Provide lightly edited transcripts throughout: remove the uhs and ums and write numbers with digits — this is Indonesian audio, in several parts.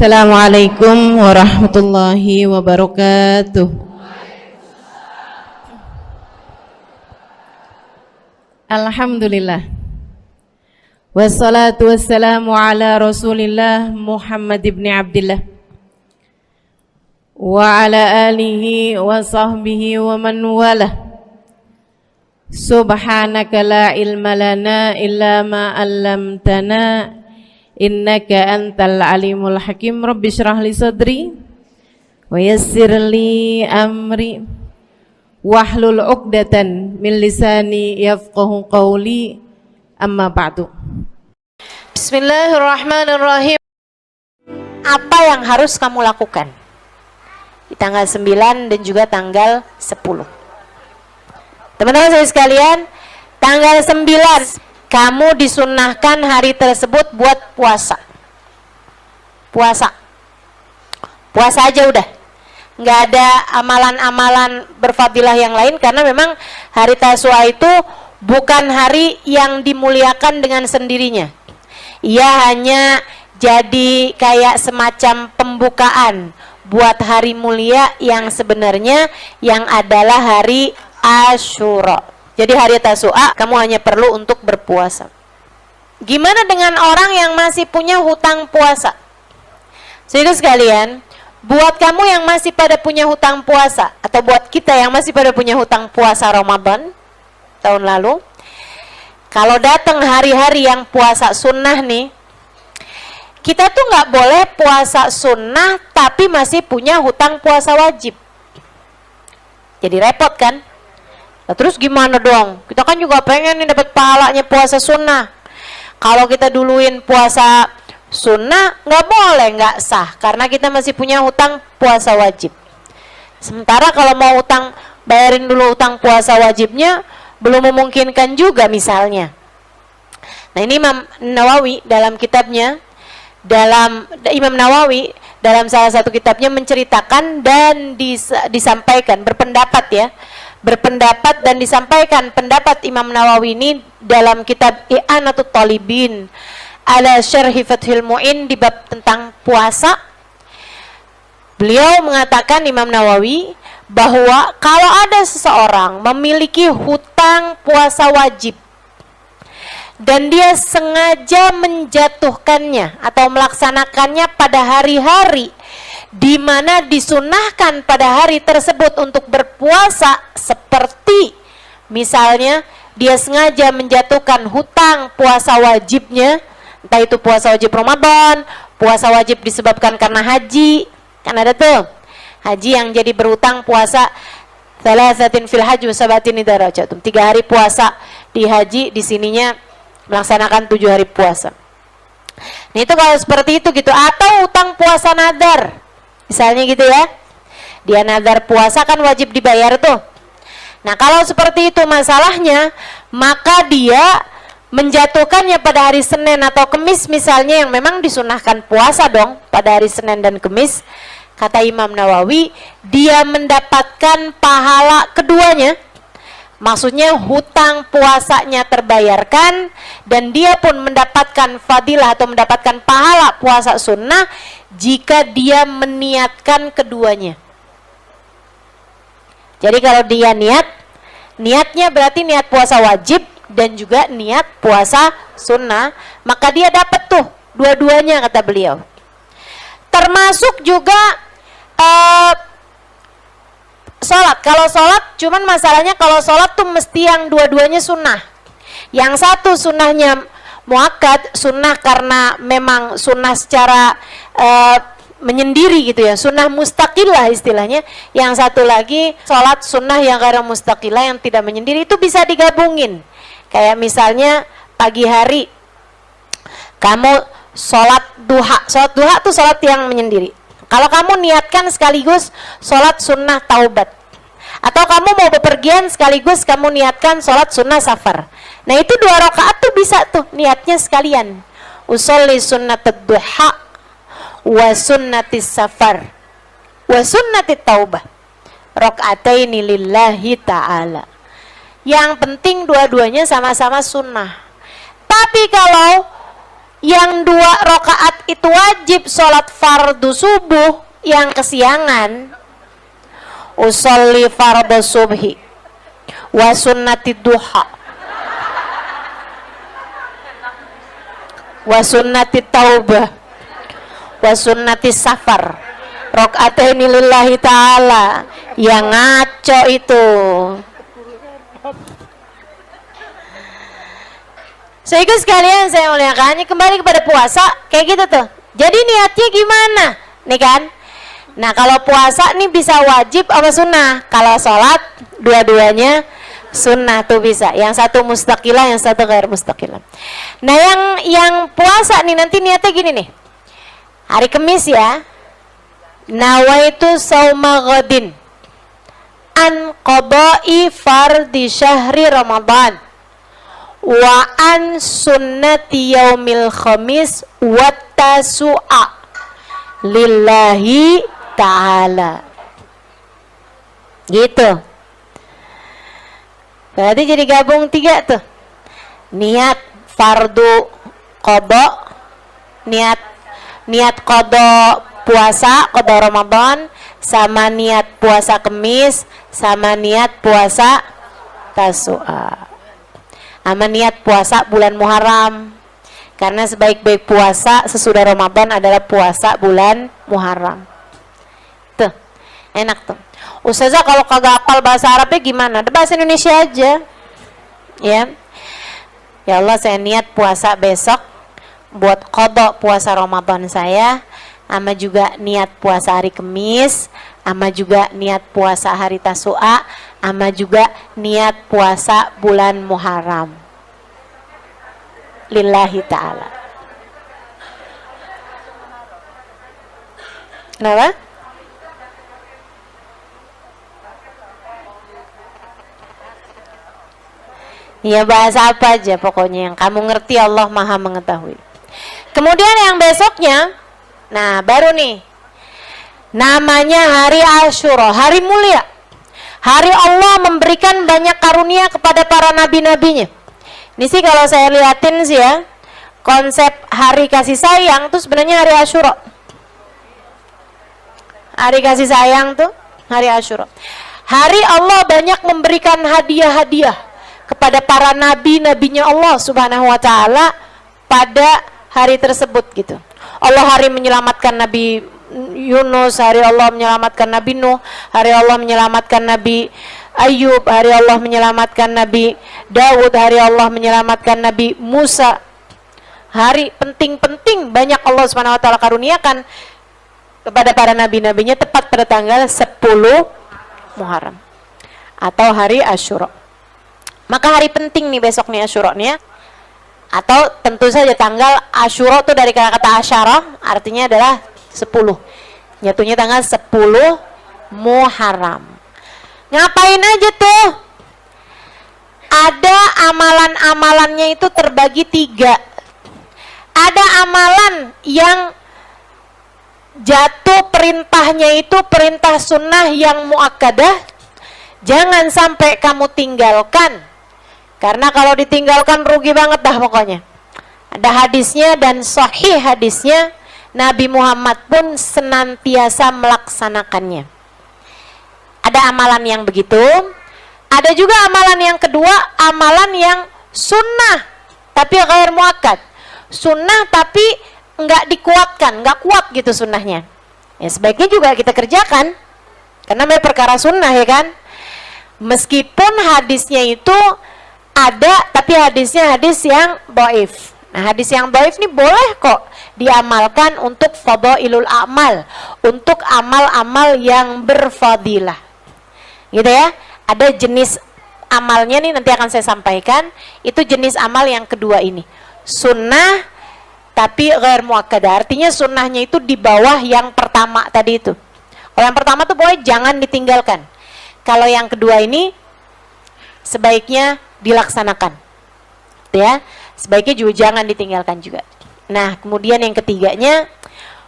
Assalamualaikum warahmatullahi wabarakatuh. Alhamdulillah. Wassalatu wassalamu ala Rasulillah Muhammad ibn Abdillah wa ala alihi wa sahbihi wa man walah. Subhanaka la ilma lana illa ma 'allamtana innaka antal alimul hakim. Rabbi shrah li sadri wa yassir li amri wahlul 'uqdatan min lisani yafqahu qawli. Amma ba'du. Bismillahirrahmanirrahim. Apa yang harus kamu lakukan di tanggal 9 dan juga tanggal 10? Teman-teman saya sekalian, tanggal 9 kamu disunnahkan hari tersebut buat puasa. Puasa aja udah. Nggak ada amalan-amalan berfadilah yang lain, karena memang hari Tasyua itu bukan hari yang dimuliakan dengan sendirinya. Ia hanya jadi kayak semacam pembukaan buat hari mulia yang sebenarnya yang adalah hari Asyura. Jadi hari Tasyua kamu hanya perlu untuk berpuasa. Gimana dengan orang yang masih punya hutang puasa? Saudara sekalian, buat kamu yang masih pada punya hutang puasa, atau buat kita yang masih pada punya hutang puasa Ramadan tahun lalu, kalau datang hari-hari yang puasa sunnah nih, kita tuh nggak boleh puasa sunnah tapi masih punya hutang puasa wajib. Jadi repot kan? Nah, terus gimana dong? Kita kan juga pengen nih dapat pahalanya puasa sunnah. Kalau kita duluin puasa sunnah, nggak boleh, nggak sah, karena kita masih punya hutang puasa wajib. Sementara kalau mau hutang, bayarin dulu hutang puasa wajibnya, belum memungkinkan juga misalnya. Nah, ini Imam Nawawi dalam kitabnya, Imam Nawawi dalam salah satu kitabnya menceritakan dan disampaikan, berpendapat dan disampaikan pendapat Imam Nawawi ini dalam kitab I'anatul Talibin ala Syarhi Fathul Mu'in di bab tentang puasa. Beliau mengatakan, Imam Nawawi, bahwa kalau ada seseorang memiliki hutang puasa wajib dan dia sengaja menjatuhkannya atau melaksanakannya pada hari-hari di mana disunahkan pada hari tersebut untuk berpuasa, seperti misalnya dia sengaja menjatuhkan hutang puasa wajibnya, entah itu puasa wajib Ramadan, puasa wajib disebabkan karena haji, kan ada tuh haji yang jadi berhutang puasa thalathatin fil haji wa sabatin idza rajatum, 3 hari puasa di haji, di sininya melaksanakan 7 hari puasa. Nah, itu kalau seperti itu gitu. Atau hutang puasa nadar misalnya gitu ya, dia nadar puasa kan wajib dibayar tuh. Nah, kalau seperti itu masalahnya, maka dia menjatuhkannya pada hari Senin atau Kemis misalnya, yang memang disunahkan puasa dong pada hari Senin dan Kemis. Kata Imam Nawawi, dia mendapatkan pahala keduanya. Maksudnya hutang puasanya terbayarkan dan dia pun mendapatkan fadilah atau mendapatkan pahala puasa sunnah jika dia meniatkan keduanya. Jadi kalau dia niatnya berarti niat puasa wajib dan juga niat puasa sunnah, maka dia dapat tuh dua-duanya, kata beliau. Termasuk juga sholat. Kalau sholat, cuman masalahnya kalau sholat tuh mesti yang dua-duanya sunnah. Yang satu sunnahnya muakkad, sunnah karena memang sunnah secara menyendiri gitu ya, sunnah mustaqillah istilahnya. Yang satu lagi sholat sunnah yang karena mustaqillah, yang tidak menyendiri, itu bisa digabungin. Kayak misalnya pagi hari kamu sholat duha. Sholat duha tuh sholat yang menyendiri. Kalau kamu niatkan sekaligus sholat sunnah taubat, atau kamu mau bepergian sekaligus kamu niatkan sholat sunnah safar, nah itu 2 rakaat tuh bisa tuh niatnya sekalian. Usolli sunnatud duha wa sunnatis safar wa sunnatit taubah rakaataini lillahi ta'ala. Yang penting dua-duanya sama-sama sunnah. Tapi kalau yang 2 rakaat sholat itu wajib sholat fardu subuh yang kesiangan, usolli fardu subhi wa sunnati duha wa sunnati taubah wa sunnati safar rakaataini lillahi ta'ala. Yang ngaco itu. Sehingga sekalian saya muliakan, kembali kepada puasa kayak gitu tuh. Jadi niatnya gimana? Nih kan? Nah, kalau puasa nih bisa wajib apa sunnah. Kalau sholat dua-duanya sunnah tuh bisa. Yang satu mustaqilah, yang satu ghair mustaqilah. Nah, yang puasa nih nanti niatnya gini nih. Hari Kamis ya. Nawaitu sauma ghadin an qada'i fardhi syahri Ramadan wa an sunnati yaumil khamis wa tasu'a lillahi ta'ala. Gitu. Berarti jadi gabung 3 tuh. Niat fardu qada, niat qada puasa qada Ramadan, sama niat puasa Kemis, sama niat puasa Tasu'a, sama niat puasa bulan Muharram. Karena sebaik-baik puasa sesudah Ramadan adalah puasa bulan Muharram. Tuh, enak tuh. Ustazah kalau kagak hafal bahasa Arabnya gimana? Ada bahasa Indonesia aja. Ya. Ya Allah, saya niat puasa besok buat qada puasa Ramadan saya, sama juga niat puasa hari Kamis, sama juga niat puasa hari Tasu'a, sama juga niat puasa bulan Muharram. Lillahi ta'ala. Kenapa? Ya bahasa apa aja pokoknya yang kamu ngerti, Allah Maha mengetahui. Kemudian yang besoknya, nah baru nih, namanya hari Asyura, hari mulia. Hari Allah memberikan banyak karunia kepada para nabi-nabinya. Ini sih kalau saya liatin sih ya, konsep hari kasih sayang tuh sebenarnya hari Asyura. Hari kasih sayang tuh hari Asyura. Hari Allah banyak memberikan hadiah-hadiah kepada para nabi-nabinya Allah Subhanahu wa taala pada hari tersebut gitu. Allah hari menyelamatkan Nabi Yunus, hari Allah menyelamatkan Nabi Nuh, hari Allah menyelamatkan Nabi Ayub, hari Allah menyelamatkan Nabi Daud, hari Allah menyelamatkan Nabi Musa. Hari penting-penting banyak Allah Subhanahu wa taala karuniakan kepada para nabi-nabinya tepat pada tanggal 10 Muharram atau hari Asyura. Maka hari penting nih besok nih Asyura nih ya. Atau tentu saja tanggal Asyura itu dari kata asyara, artinya adalah 10. Jatuhnya tanggal 10 Muharram. Ngapain aja tuh? Ada amalan-amalannya itu terbagi 3. Ada amalan yang jatuh perintahnya itu perintah sunnah yang muakkadah. Jangan sampai kamu tinggalkan. Karena kalau ditinggalkan rugi banget dah pokoknya. Ada hadisnya dan sahih hadisnya, Nabi Muhammad pun senantiasa melaksanakannya. Ada amalan yang begitu. Ada juga amalan yang kedua, amalan yang sunnah tapi ghair muakkad. Sunnah tapi enggak dikuatkan, enggak kuat gitu sunnahnya. Ya sebaiknya juga kita kerjakan. Karena memang perkara sunnah ya kan. Meskipun hadisnya itu ada, tapi hadisnya hadis yang dhaif. Nah, hadis yang dhaif ini boleh kok diamalkan untuk fadailul amal, untuk amal-amal yang berfadilah. Gitu ya. Ada jenis amalnya nih nanti akan saya sampaikan. Itu jenis amal yang kedua ini. Sunnah tapi ghair muakkadah. Artinya sunnahnya itu di bawah yang pertama tadi itu. Kalau yang pertama tuh boleh jangan ditinggalkan. Kalau yang kedua ini sebaiknya dilaksanakan, ya. Sebaiknya juga jangan ditinggalkan juga. Nah, kemudian yang ketiganya,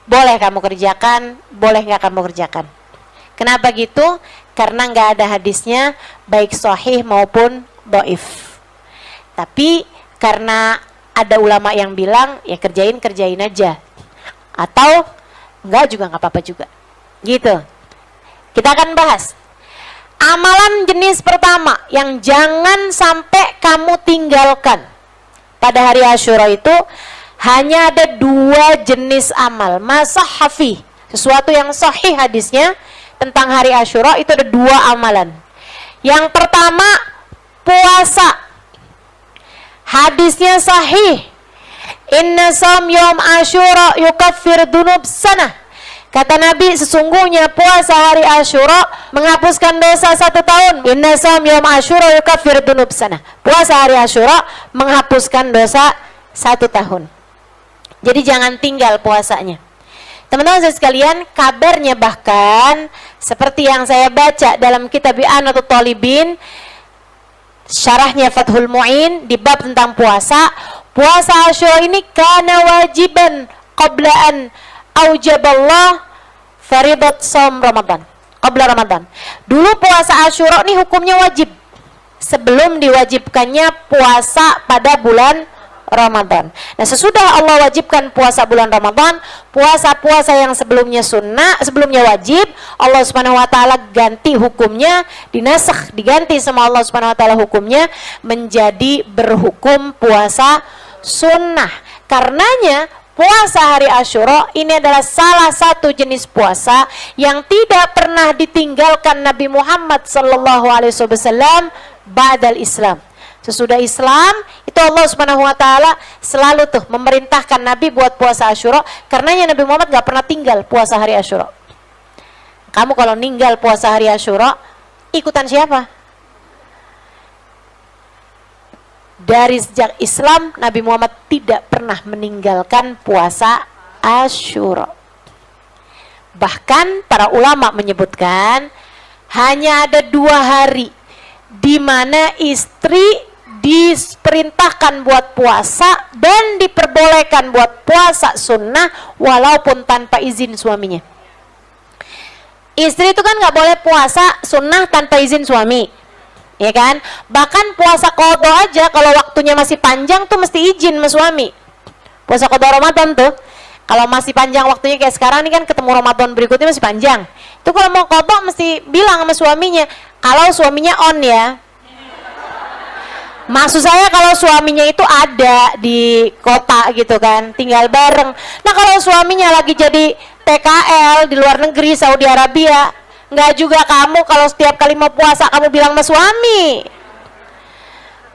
boleh kamu kerjakan, boleh nggak kamu kerjakan. Kenapa gitu? Karena nggak ada hadisnya, baik sahih maupun dhaif. Tapi karena ada ulama yang bilang, ya kerjain aja. atau enggak juga nggak apa-apa juga. Gitu. Kita akan bahas amalan jenis pertama yang jangan sampai kamu tinggalkan pada hari Asyura itu. Hanya ada 2 jenis amal, masahafi, sesuatu yang sahih hadisnya tentang hari Asyura itu ada 2 amalan. Yang pertama, puasa. Hadisnya sahih. Inna shaum yaum Asyura yukaffir dunub sanah. Kata Nabi, sesungguhnya puasa hari Asyura menghapuskan dosa 1 tahun. Inna shaum yaum Asyura yukaffir dunub sanah. Puasa hari Asyura menghapuskan dosa 1 tahun. Jadi jangan tinggal puasanya. Teman-teman saya sekalian, kabarnya bahkan seperti yang saya baca dalam kitab I'anatul Talibin, syarahnya Fathul Mu'in di bab tentang puasa. Puasa Asyura ini kana wajiban qabla an aujaballah faridat shaum Ramadan. Qabla Ramadan. Dulu puasa Asyura ini hukumnya wajib sebelum diwajibkannya puasa pada bulan Ramadan. Nah, sesudah Allah wajibkan puasa bulan Ramadan, puasa-puasa yang sebelumnya sunnah, sebelumnya wajib, Allah Subhanahu wa taala ganti hukumnya, dinasakh, diganti sama Allah Subhanahu wa taala hukumnya menjadi berhukum puasa sunnah. Karenanya puasa hari Asyura ini adalah salah satu jenis puasa yang tidak pernah ditinggalkan Nabi Muhammad sallallahu alaihi wasallam ba'dal Islam. Sesudah Islam itu Allah Subhanahu wa taala selalu tuh memerintahkan Nabi buat puasa Asyura, karenanya Nabi Muhammad gak pernah tinggal puasa hari Asyura. Kamu kalau ninggal puasa hari Asyura, ikutan siapa? Dari sejak Islam Nabi Muhammad tidak pernah meninggalkan puasa Asyura. Bahkan para ulama menyebutkan hanya ada 2 hari di mana istri diperintahkan buat puasa dan diperbolehkan buat puasa sunnah walaupun tanpa izin suaminya. Istri itu kan nggak boleh puasa sunnah tanpa izin suami, ya kan? Bahkan puasa qadha aja kalau waktunya masih panjang tuh mesti izin sama suami. Puasa qadha Ramadan tuh kalau masih panjang waktunya kayak sekarang ini kan ketemu Ramadan berikutnya masih panjang. Itu kalau mau qadha mesti bilang sama suaminya. Kalau suaminya on ya. Maksud saya kalau suaminya itu ada di kota gitu kan, tinggal bareng. Nah kalau suaminya lagi jadi TKL di luar negeri, Saudi Arabia, nggak juga kamu kalau setiap kali mau puasa kamu bilang sama suami.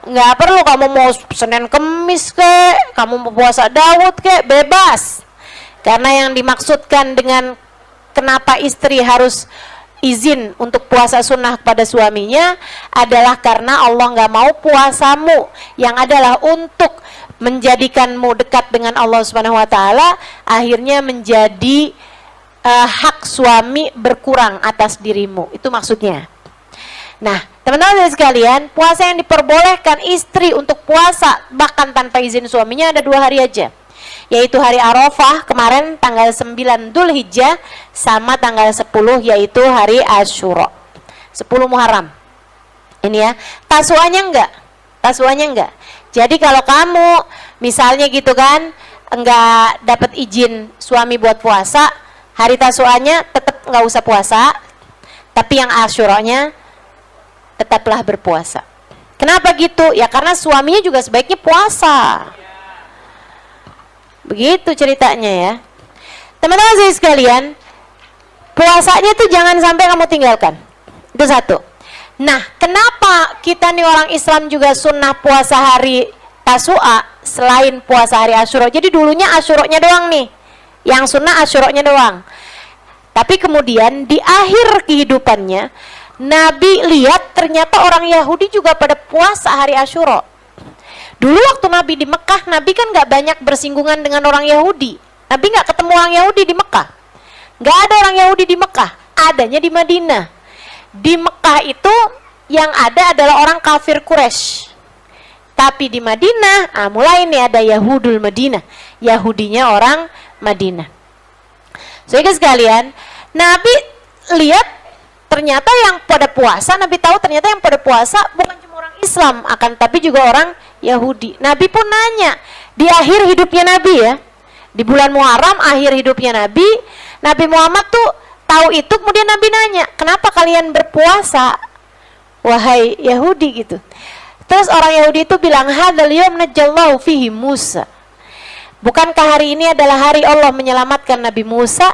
Nggak perlu kamu mau Senin Kemis kek, kamu mau puasa Daud kek, bebas. Karena yang dimaksudkan dengan kenapa istri harus izin untuk puasa sunnah kepada suaminya adalah karena Allah nggak mau puasamu yang adalah untuk menjadikanmu dekat dengan Allah Subhanahu wa taala akhirnya menjadi hak suami berkurang atas dirimu. Itu maksudnya. Nah, teman-teman sekalian, puasa yang diperbolehkan istri untuk puasa bahkan tanpa izin suaminya ada 2 hari aja. Yaitu hari Arafah kemarin tanggal 9 Dzulhijjah sama tanggal 10 yaitu hari Asyura 10 Muharram. Ini ya, tasuanya enggak. Jadi kalau kamu misalnya gitu kan enggak dapat izin suami buat puasa, hari tasuanya tetap enggak usah puasa, tapi yang Asyuranya tetaplah berpuasa. Kenapa gitu? Ya karena suaminya juga sebaiknya puasa. Begitu ceritanya ya. Teman-teman saya sekalian, puasanya tuh jangan sampai kamu tinggalkan. Itu satu. Nah, kenapa kita nih orang Islam juga sunnah puasa hari Tasu'a selain puasa hari Asyura? Jadi dulunya Asyuranya doang nih. Yang sunnah Asyuranya doang. Tapi kemudian di akhir kehidupannya Nabi lihat ternyata orang Yahudi juga pada puasa hari Asyura. Dulu waktu Nabi di Mekah, Nabi kan gak banyak bersinggungan dengan orang Yahudi. Nabi gak ketemu orang Yahudi di Mekah. Gak ada orang Yahudi di Mekah, adanya di Madinah. Di Mekah itu yang ada adalah orang kafir Quraisy. Tapi di Madinah, mulai nih ada Yahudul Madinah. Yahudinya orang Madinah. Saudara sekalian, Nabi lihat ternyata yang pada puasa, Nabi tahu ternyata yang pada puasa bukan cuma orang Islam, akan tapi juga orang Yahudi. Nabi pun nanya di akhir hidupnya Nabi ya, Di bulan Muharram akhir hidupnya Nabi Muhammad tuh tahu itu, kemudian Nabi nanya, kenapa kalian berpuasa wahai Yahudi gitu. Terus orang Yahudi itu bilang, hadzal yaum najjallahu fihi Musa. Bukankah hari ini adalah hari Allah menyelamatkan Nabi Musa?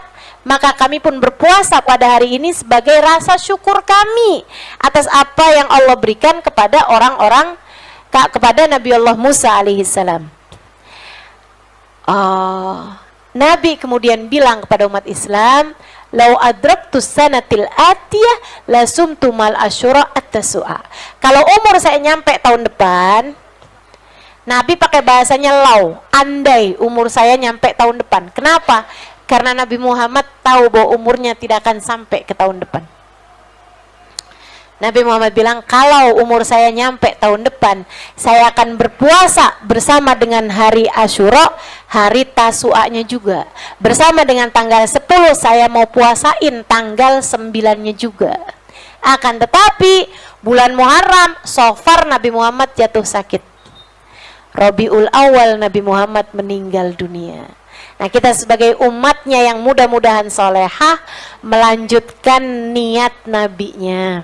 Maka kami pun berpuasa pada hari ini sebagai rasa syukur kami atas apa yang Allah berikan kepada orang-orang, kepada Nabi Allah Musa alaihissalam. Nabi kemudian bilang kepada umat Islam, lau adraktus sanatil atiyah lasumtu mal asyura at-tasu'a. Kalau umur saya nyampe tahun depan, Nabi pakai bahasanya lau, andai umur saya nyampe tahun depan. Kenapa? Karena Nabi Muhammad tahu bahwa umurnya tidak akan sampai ke tahun depan. Nabi Muhammad bilang, kalau umur saya nyampe tahun depan, saya akan berpuasa bersama dengan hari Asyura, hari Tasu'anya juga. Bersama dengan tanggal 10, saya mau puasain tanggal 9-nya juga. Akan tetapi, bulan Muharram, so far Nabi Muhammad jatuh sakit. Rabiul Awal Nabi Muhammad meninggal dunia. Nah, kita sebagai umatnya yang mudah-mudahan solehah, melanjutkan niat nabinya.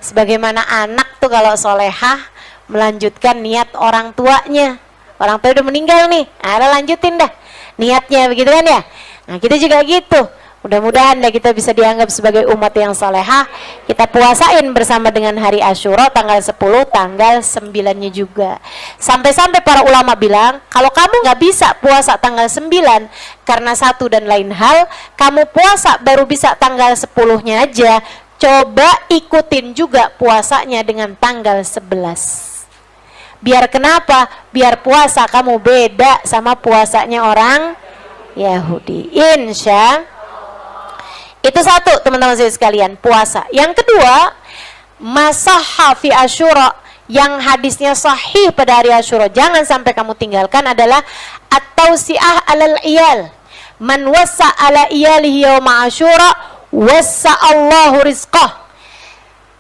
Sebagaimana anak tuh kalau solehah melanjutkan niat orang tuanya. Orang tua udah meninggal nih, ada lanjutin dah niatnya, begitu kan ya. Nah, kita juga gitu. Mudah-mudahan deh kita bisa dianggap sebagai umat yang solehah. Kita puasain bersama dengan hari Asyura tanggal 10, tanggal 9-nya juga. Sampai-sampai para ulama bilang, kalau kamu nggak bisa puasa tanggal 9 karena satu dan lain hal, kamu puasa baru bisa tanggal 10-nya aja. Coba ikutin juga puasanya dengan tanggal 11. Biar kenapa? Biar puasa kamu beda sama puasanya orang Yahudi. Insya itu satu, teman-teman saya sekalian, puasa. Yang kedua, masahha fi Asyura, yang hadisnya sahih pada hari Asyura, jangan sampai kamu tinggalkan, adalah at-tausi'ah alal iyal. Man wassa ala iyalihi yawma Asyura wassa Allahu rizqah.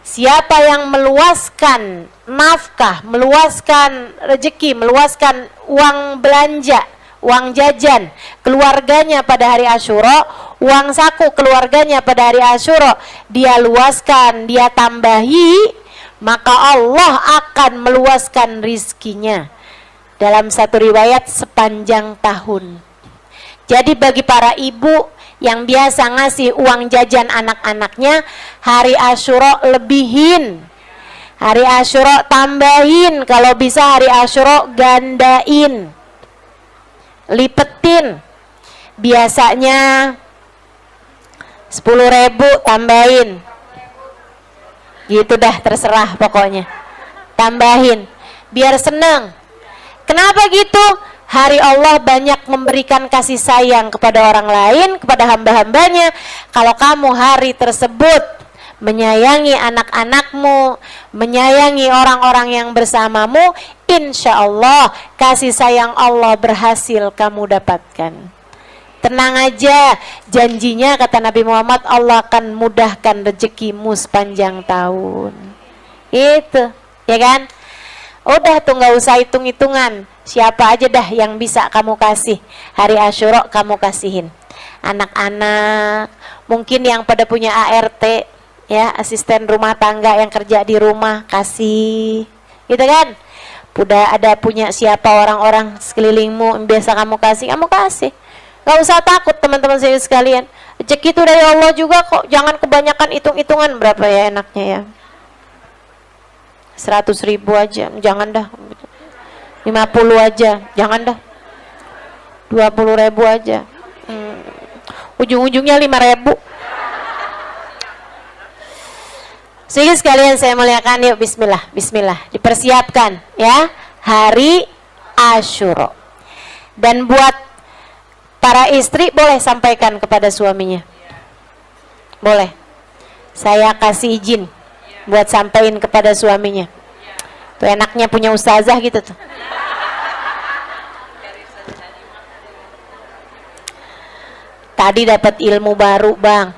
Siapa yang meluaskan nafkah, meluaskan rezeki, meluaskan uang belanja, uang jajan keluarganya pada hari Asyura, uang saku keluarganya pada hari Asyura, dia luaskan, dia tambahi, maka Allah akan meluaskan rizkinya. Dalam satu riwayat sepanjang tahun. Jadi bagi para ibu yang biasa ngasih uang jajan anak-anaknya, hari Asyura lebihin, hari Asyura tambahin, kalau bisa hari Asyura gandain, lipetin. Biasanya 10.000 tambahin, gitu dah, terserah pokoknya, tambahin biar seneng. Kenapa gitu? Hari Allah banyak memberikan kasih sayang kepada orang lain, kepada hamba-hambanya. Kalau kamu hari tersebut menyayangi anak-anakmu, menyayangi orang-orang yang bersamamu, insya Allah kasih sayang Allah berhasil kamu dapatkan. Tenang aja, janjinya kata Nabi Muhammad, Allah akan mudahkan rezekimu sepanjang tahun. Itu, ya kan? Udah tuh nggak usah hitung-hitungan, siapa aja dah yang bisa kamu kasih. Hari Asyura kamu kasihin. Anak-anak, mungkin yang pada punya ART, ya, asisten rumah tangga yang kerja di rumah, kasih. Gitu kan? Udah ada punya siapa orang-orang sekelilingmu yang biasa kamu kasih. Gak usah takut teman-teman saya sekalian, rezeki itu dari Allah juga kok. Jangan kebanyakan hitung-hitungan berapa ya enaknya ya, 100.000 aja, jangan dah. 50 aja, jangan dah. 20.000 aja, ujung-ujungnya 5.000. Sehingga sekalian saya muliakan, yuk bismillah, bismillah, dipersiapkan ya hari Asyura. Dan buat para istri boleh sampaikan kepada suaminya, boleh, saya kasih izin buat sampaikan kepada suaminya. Tuh enaknya punya ustazah gitu tuh. Tadi dapat ilmu baru bang,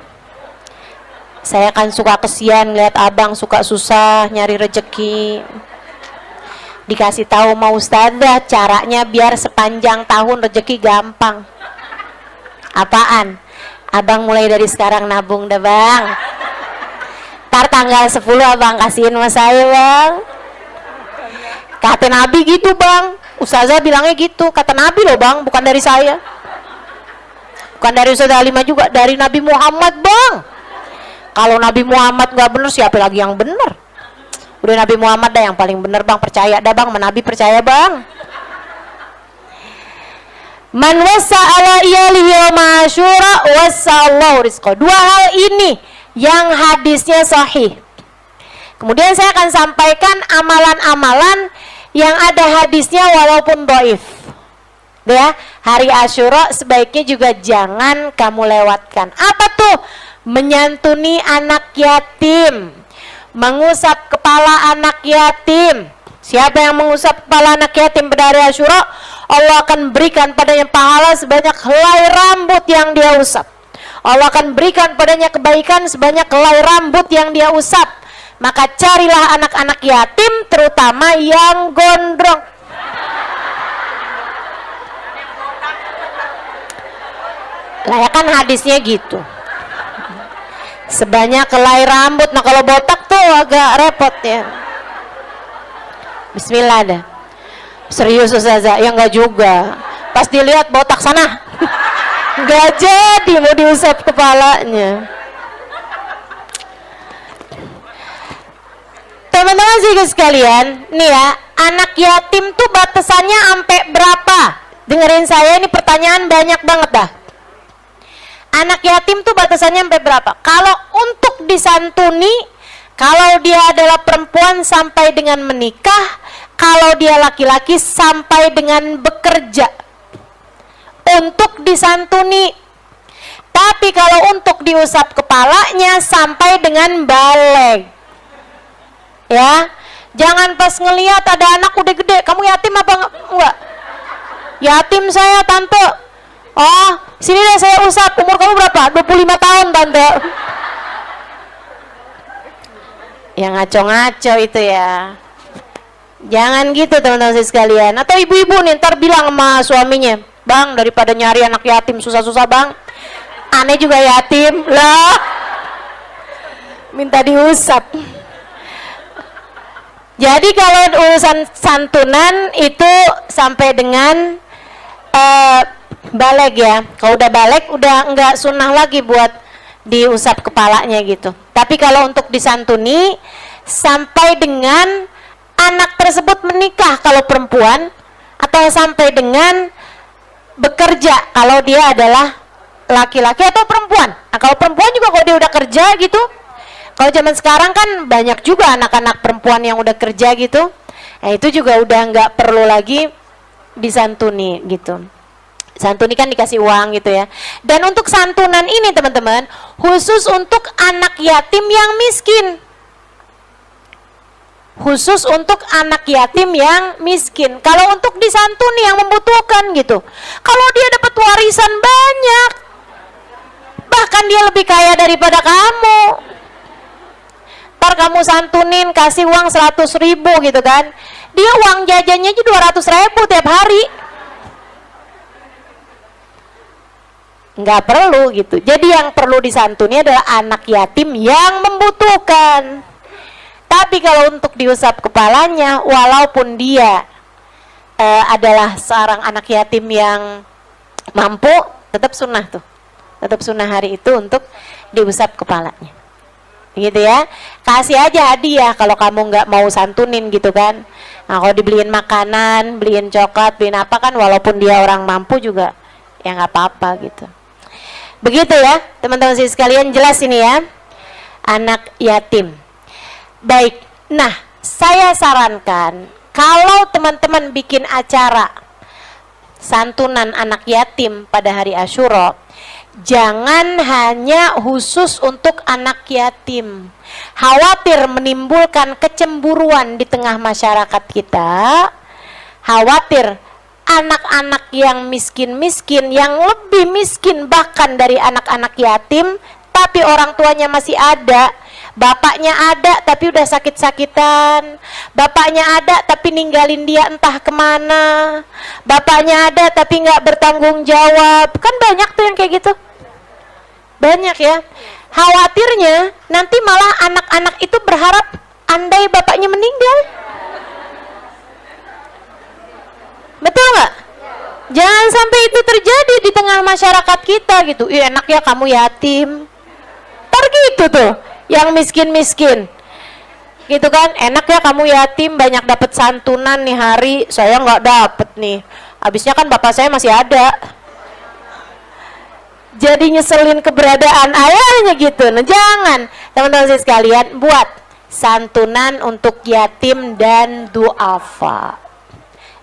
saya kan suka kesian lihat abang suka susah nyari rezeki. Dikasih tahu mau ustazah caranya biar sepanjang tahun rezeki gampang. Apaan? Abang mulai dari sekarang nabung dah bang. Ntar tanggal 10 abang kasihin sama saya bang. Kata Nabi gitu bang. Ustazah bilangnya gitu. Kata Nabi loh bang, bukan dari saya. Bukan dari Ustazah Halimah juga, dari Nabi Muhammad bang. Kalau Nabi Muhammad gak bener, siapa lagi yang bener? Udah Nabi Muhammad dah yang paling bener bang. Percaya dah bang, Nabi percaya bang. Man wasa ala iyalihi yawma Asyura wasallahu rizqa. Dua hal ini yang hadisnya sahih. Kemudian saya akan sampaikan amalan-amalan yang ada hadisnya walaupun dhaif. Ya, hari Asyura sebaiknya juga jangan kamu lewatkan. Apa tuh? Menyantuni anak yatim, mengusap kepala anak yatim. Siapa yang mengusap kepala anak yatim pada hari Asyura, Allah akan berikan padanya pahala sebanyak helai rambut yang dia usap. Allah akan berikan padanya kebaikan sebanyak helai rambut yang dia usap. Maka carilah anak-anak yatim, terutama yang gondrong. Lah ya kan hadisnya gitu. Sebanyak helai rambut. Nah kalau botak tuh agak repot ya. Bismillah dah. Serius Ustazah? Ya enggak juga. Pas dilihat botak sana. Enggak jadi mau diusap kepalanya. Teman-teman sih sekalian, nih ya, anak yatim tuh batasannya sampai berapa? Dengerin saya, ini pertanyaan banyak banget dah. Anak yatim tuh batasannya sampai berapa? Kalau untuk disantuni, kalau dia adalah perempuan sampai dengan menikah, kalau dia laki-laki sampai dengan bekerja untuk disantuni. Tapi kalau untuk diusap kepalanya sampai dengan balik. Ya, jangan pas ngelihat ada anak udah gede, kamu yatim apa enggak? Yatim saya tante. Oh, sini deh saya usap. Umur kamu berapa? 25 tahun tante. Ya ngaco-ngaco itu ya. Jangan gitu teman-teman sekalian. Atau ibu-ibu nih ntar bilang sama suaminya, bang daripada nyari anak yatim susah-susah bang, aneh juga yatim lah, minta diusap. Jadi kalau urusan santunan itu sampai dengan balik ya. Kalau udah balik udah enggak sunnah lagi buat diusap kepalanya gitu. Tapi kalau untuk disantuni sampai dengan anak tersebut menikah kalau perempuan, atau sampai dengan bekerja kalau dia adalah laki-laki atau perempuan. Nah kalau perempuan juga kalau dia udah kerja gitu, kalau zaman sekarang kan banyak juga anak-anak perempuan yang udah kerja gitu, nah itu juga udah nggak perlu lagi disantuni gitu. Santuni kan dikasih uang gitu ya. Dan untuk santunan ini teman-teman, khusus untuk anak yatim yang miskin. Khusus untuk anak yatim yang miskin. Kalau untuk disantuni yang membutuhkan gitu, kalau dia dapat warisan banyak, bahkan dia lebih kaya daripada kamu, ntar kamu santunin kasih uang 100.000 gitu kan, dia uang jajannya aja 200.000 tiap hari. Nggak perlu gitu. Jadi yang perlu disantuni adalah anak yatim yang membutuhkan. Tapi kalau untuk diusap kepalanya, walaupun dia adalah seorang anak yatim yang mampu, tetap sunnah tuh. Tetap sunnah hari itu untuk diusap kepalanya. Gitu ya. Kasih aja hadiah kalau kamu nggak mau santunin gitu kan. Nah kalau dibeliin makanan, beliin coklat, beliin apa kan, walaupun dia orang mampu juga ya nggak apa-apa gitu. Begitu ya teman-teman sekalian, jelas ini ya, anak yatim. Baik, nah saya sarankan kalau teman-teman bikin acara santunan anak yatim pada hari Asyura, jangan hanya khusus untuk anak yatim. Khawatir menimbulkan kecemburuan di tengah masyarakat kita, khawatir anak-anak yang miskin-miskin, yang lebih miskin bahkan dari anak-anak yatim, tapi orang tuanya masih ada, Bapaknya ada tapi udah sakit-sakitan. Bapaknya ada tapi ninggalin dia entah kemana. Bapaknya ada tapi nggak bertanggung jawab. Kan banyak tuh yang kayak gitu. Banyak ya. Khawatirnya nanti malah anak-anak itu berharap andai bapaknya meninggal. Betul nggak? Jangan sampai itu terjadi di tengah masyarakat kita gitu. Ih, enak ya kamu yatim. Ntar gitu tuh, yang miskin-miskin. Gitu kan, enak ya kamu yatim, banyak dapat santunan nih hari, saya nggak dapet nih. Habisnya kan bapak saya masih ada. Jadi nyeselin keberadaan ayahnya gitu. Nah jangan, teman-teman saya sekalian, buat santunan untuk yatim dan duafa.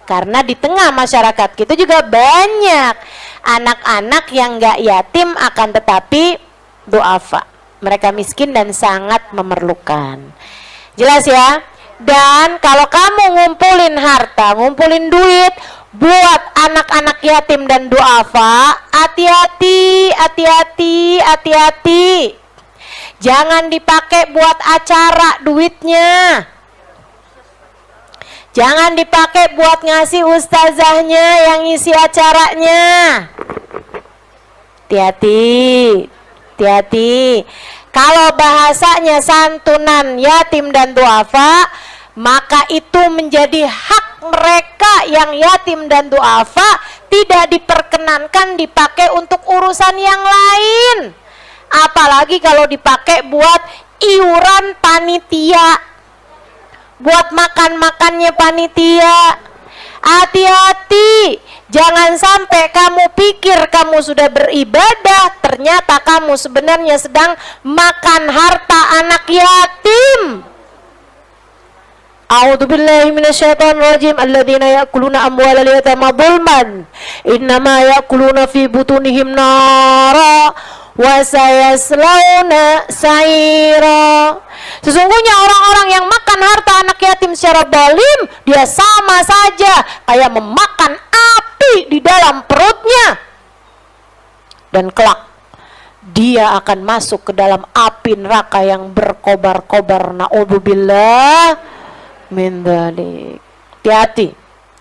Karena di tengah masyarakat kita juga banyak anak-anak yang nggak yatim akan tetapi duafa. Mereka miskin dan sangat memerlukan. Jelas ya? Dan kalau kamu ngumpulin harta, ngumpulin duit buat anak-anak yatim dan duafa, hati-hati, hati-hati, hati-hati. Jangan dipakai buat acara duitnya. Jangan dipakai buat ngasih ustazahnya yang isi acaranya. Hati-hati, hati-hati. Kalau bahasanya santunan yatim dan duafa, maka itu menjadi hak mereka yang yatim dan duafa, tidak diperkenankan dipakai untuk urusan yang lain. Apalagi kalau dipakai buat iuran panitia, buat makan-makannya panitia. Hati-hati, jangan sampai kamu pikir kamu sudah beribadah, ternyata kamu sebenarnya sedang makan harta anak yatim. A'udzubillahi minasyaitonirrajim. Alladzina ya'kuluna amwalal yatama dzulman innama ya'kuluna fi butunihim nara wa sayaslawna sa'ira. Sesungguhnya orang-orang yang makan harta anak yatim secara zalim, dia sama saja kayak memakan api di dalam perutnya. Dan kelak dia akan masuk ke dalam api neraka yang berkobar-kobar. Na'udzubillah min dzalik. Hati-hati.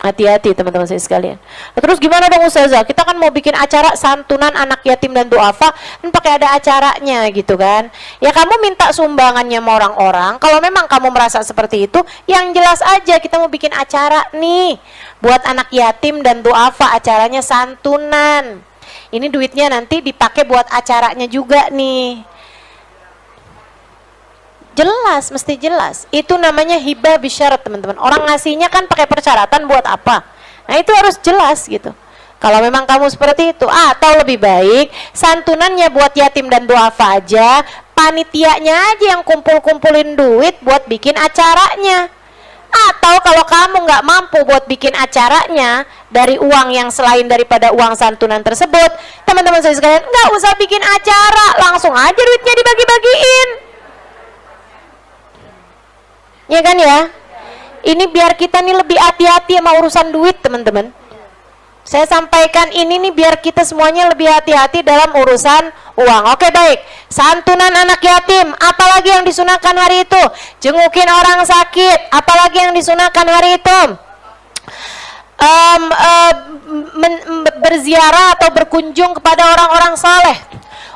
Hati-hati teman-teman saya sekalian. Nah, terus gimana dong Ustazah? Kita kan mau bikin acara santunan anak yatim dan duafa, kan pakai ada acaranya gitu kan. Ya kamu minta sumbangannya sama orang-orang. Kalau memang kamu merasa seperti itu, yang jelas aja kita mau bikin acara nih buat anak yatim dan duafa, acaranya santunan. Ini duitnya nanti dipakai buat acaranya juga nih. Jelas, mesti jelas. Itu namanya hibah bisyarat teman-teman. Orang ngasihnya kan pakai persyaratan buat apa. Nah itu harus jelas gitu. Kalau memang kamu seperti itu, atau lebih baik santunannya buat yatim dan duafa aja, panitianya aja yang kumpul-kumpulin duit buat bikin acaranya. Atau kalau kamu nggak mampu buat bikin acaranya dari uang yang selain daripada uang santunan tersebut, teman-teman saya sekalian, nggak usah bikin acara, langsung aja duitnya dibagi-bagiin. Ya kan ya? Ini biar kita nih lebih hati-hati sama urusan duit teman-teman. Saya sampaikan ini nih biar kita semuanya lebih hati-hati dalam urusan uang. Oke baik, santunan anak yatim, apalagi yang disunahkan hari itu? Jengukin orang sakit, apalagi yang disunahkan hari itu? Berziarah atau berkunjung kepada orang-orang soleh,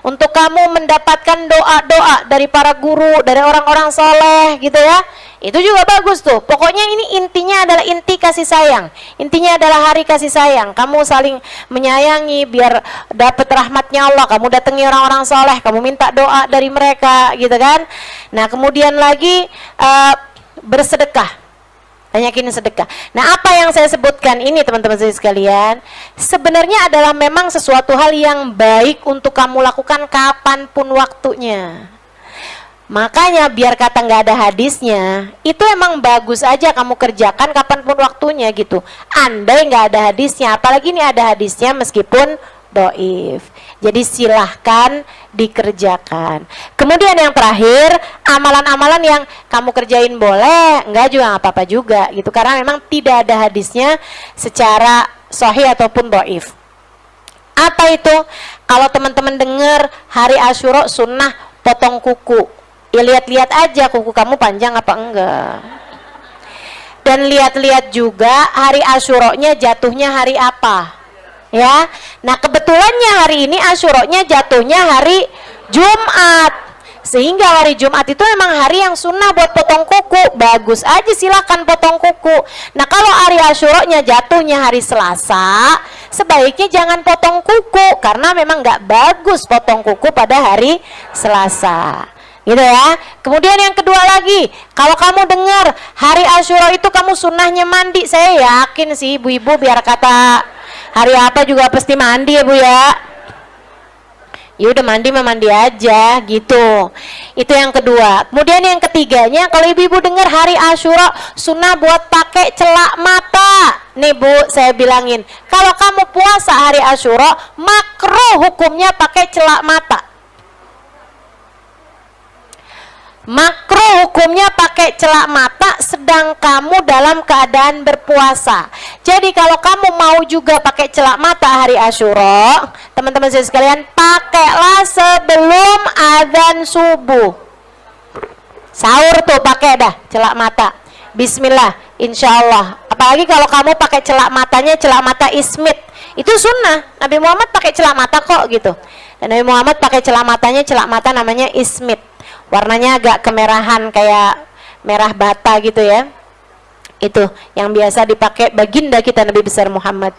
untuk kamu mendapatkan doa-doa dari para guru, dari orang-orang soleh gitu ya. Itu juga bagus tuh. Pokoknya ini intinya adalah inti kasih sayang. Intinya adalah hari kasih sayang. Kamu saling menyayangi biar dapat rahmatnya Allah. Kamu datangi orang-orang soleh, kamu minta doa dari mereka gitu kan. Nah kemudian lagi bersedekah. Banyakin sedekah. Nah apa yang saya sebutkan ini teman-teman saya sekalian, sebenarnya adalah memang sesuatu hal yang baik untuk kamu lakukan kapanpun waktunya. Makanya biar kata nggak ada hadisnya, itu emang bagus aja kamu kerjakan kapanpun waktunya gitu. Andai nggak ada hadisnya, apalagi ini ada hadisnya meskipun doif. Jadi silahkan dikerjakan. Kemudian yang terakhir, amalan-amalan yang kamu kerjain boleh, enggak juga nggak apa-apa juga gitu. Karena memang tidak ada hadisnya secara sahih ataupun doif. Apa itu? Kalau teman-teman dengar hari Asyura sunnah potong kuku. Ya lihat-lihat aja kuku kamu panjang apa enggak. Dan lihat-lihat juga hari Asyura-nya jatuhnya hari apa. Ya. Nah, kebetulannya hari ini Asyura-nya jatuhnya hari Jumat. Sehingga hari Jumat itu memang hari yang sunnah buat potong kuku. Bagus aja, silakan potong kuku. Nah, kalau hari Asyura-nya jatuhnya hari Selasa, sebaiknya jangan potong kuku karena memang nggak bagus potong kuku pada hari Selasa. Gitu ya. Kemudian yang kedua lagi, kalau kamu dengar hari Asyura itu kamu sunnahnya mandi, saya yakin sih ibu-ibu biar kata hari apa juga pasti mandi ya Bu ya. Ya udah mandi mah mandi aja gitu. Itu yang kedua. Kemudian yang ketiganya, kalau ibu-ibu dengar hari Asyura sunnah buat pakai celak mata. Nih Bu, saya bilangin, kalau kamu puasa hari Asyura makruh hukumnya pakai celak mata. Makruh hukumnya pakai celak mata sedang kamu dalam keadaan berpuasa. Jadi kalau kamu mau juga pakai celak mata hari Asyura, teman-teman saya sekalian, pakailah sebelum azan subuh. Sahur tuh pakai dah celak mata. Bismillah, insya Allah. Apalagi kalau kamu pakai celak matanya celak mata ismit, itu sunnah. Nabi Muhammad pakai celak mata kok gitu. Dan Nabi Muhammad pakai celak matanya celak mata namanya ismit. Warnanya agak kemerahan kayak merah bata gitu ya. Itu yang biasa dipakai baginda kita Nabi besar Muhammad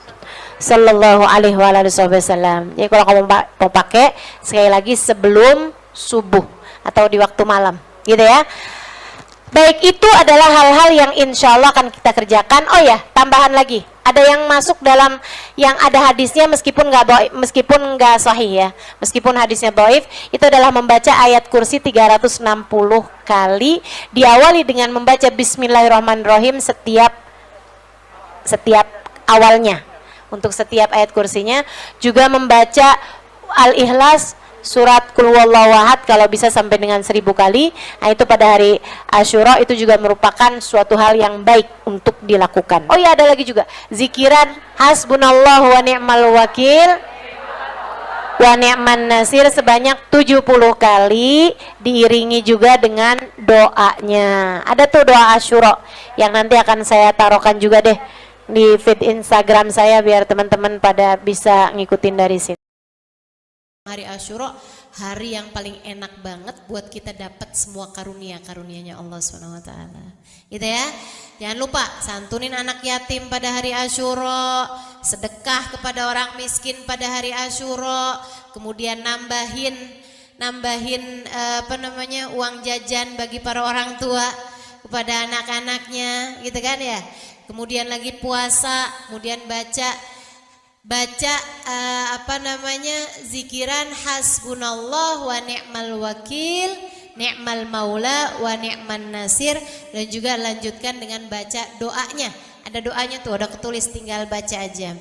sallallahu alaihi wasallam. Jadi kalau kamu mau pakai sekali lagi sebelum subuh atau di waktu malam, gitu ya. Baik, itu adalah hal-hal yang insya Allah akan kita kerjakan. Oh ya, tambahan lagi, ada yang masuk dalam yang ada hadisnya meskipun nggak sahih ya, meskipun hadisnya dhaif, itu adalah membaca ayat kursi 360 kali, diawali dengan membaca Bismillahirrahmanirrahim setiap awalnya. Untuk setiap ayat kursinya juga membaca Al-Ikhlas, surat Qul Huwallahu Ahad kalau bisa sampai dengan 1000 kali. Nah, itu pada hari Asyura itu juga merupakan suatu hal yang baik untuk dilakukan. Oh ya, ada lagi juga zikiran hasbunallahu wa ni'mal wakil wa ni'man nasir sebanyak 70 kali, diiringi juga dengan doanya. Ada tuh doa Asyura yang nanti akan saya taruhkan juga deh di feed Instagram saya biar teman-teman pada bisa ngikutin dari sini. Hari Asyura, hari yang paling enak banget buat kita dapat semua karunia-karunianya Allah SWT. Gitu ya. Jangan lupa santunin anak yatim pada hari Asyura, sedekah kepada orang miskin pada hari Asyura, kemudian nambahin uang jajan bagi para orang tua kepada anak-anaknya, gitu kan ya. Kemudian lagi puasa, kemudian baca zikiran hasbunallah wa ni'mal wakil, ni'mal maula wa ni'man nasir, dan juga lanjutkan dengan baca doanya. Ada doanya tuh, ada ketulis, tinggal baca aja.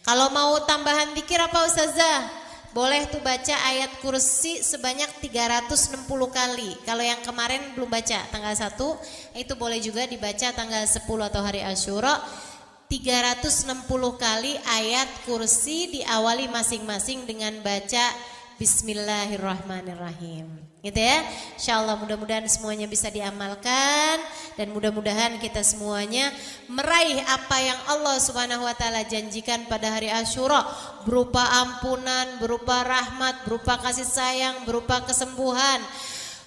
Kalau mau tambahan zikir apa Ustazah? Boleh tuh baca ayat kursi sebanyak 360 kali. Kalau yang kemarin belum baca tanggal 1, itu boleh juga dibaca tanggal 10 atau hari Asyura. 360 kali ayat kursi, diawali masing-masing dengan baca Bismillahirrahmanirrahim. Gitu ya. Insyaallah mudah-mudahan semuanya bisa diamalkan dan mudah-mudahan kita semuanya meraih apa yang Allah Subhanahu wa taala janjikan pada hari Asyura, berupa ampunan, berupa rahmat, berupa kasih sayang, berupa kesembuhan,